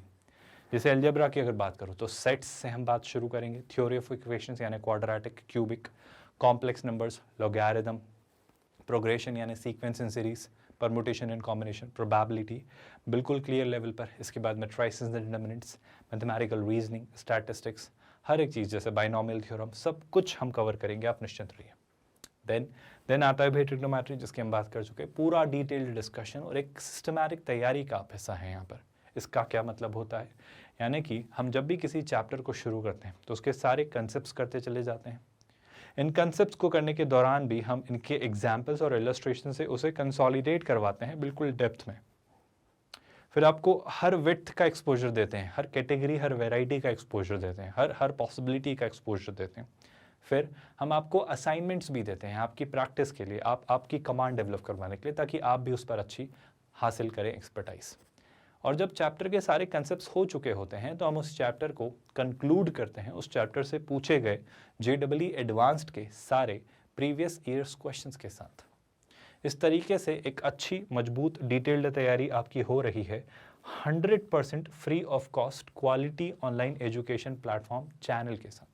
जैसे अलजेब्रा की अगर बात करूँ तो सेट्स से हम बात शुरू करेंगे, थ्योरी ऑफ इक्वेशंस यानी quadratic, cubic, complex numbers, logarithm, progression यानी sequence in series, permutation and combination, probability, बिल्कुल क्लियर लेवल पर। इसके बाद matrices and determinants, mathematical reasoning, statistics, हर एक चीज़ जैसे बाइनोमियल थ्योरम, सब कुछ हम कवर करेंगे, आप निश्चिंत रहिए। देन आता है भाई ट्रिग्नोमेट्री, जिसकी हम बात कर चुके हैं। पूरा डिटेल्ड डिस्कशन और एक सिस्टमैटिक तैयारी का आप हिस्सा है यहाँ पर। इसका क्या मतलब होता है, यानी कि हम जब भी किसी चैप्टर को शुरू करते हैं तो उसके सारे कंसेप्ट्स करते चले जाते हैं। इन कंसेप्ट्स को करने के दौरान भी हम इनके एग्जाम्पल्स और इलस्ट्रेशन से उसे कंसोलिडेट करवाते हैं बिल्कुल डेप्थ में। फिर आपको हर विड्थ का एक्सपोजर देते हैं, हर कैटेगरी, हर वैरायटी का एक्सपोजर देते हैं, हर पॉसिबिलिटी का एक्सपोजर देते हैं। फिर हम आपको असाइनमेंट्स भी देते हैं आपकी प्रैक्टिस के लिए, आपकी कमांड डेवलप करवाने के लिए, ताकि आप भी उस पर अच्छी हासिल करें एक्सपर्टाइज। और जब चैप्टर के सारे कंसेप्ट्स हो चुके होते हैं तो हम उस चैप्टर को कंक्लूड करते हैं उस चैप्टर से पूछे गए जेईई एडवांस्ड के सारे प्रीवियस ईयर्स क्वेश्चंस के साथ। इस तरीके से एक अच्छी मजबूत डिटेल्ड तैयारी आपकी हो रही है 100% free of cost quality online education platform channel के साथ।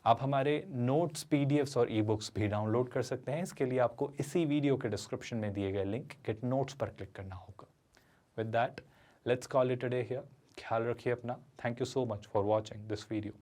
आप हमारे नोट्स, पीडीएफ्स और ई बुक्स भी डाउनलोड कर सकते हैं। इसके लिए आपको इसी वीडियो के डिस्क्रिप्शन में दिए गए लिंक गेट नोट्स पर क्लिक करना होगा। With that let's call it a day here. ख्याल रखिए अपना। Thank you so much for watching this video.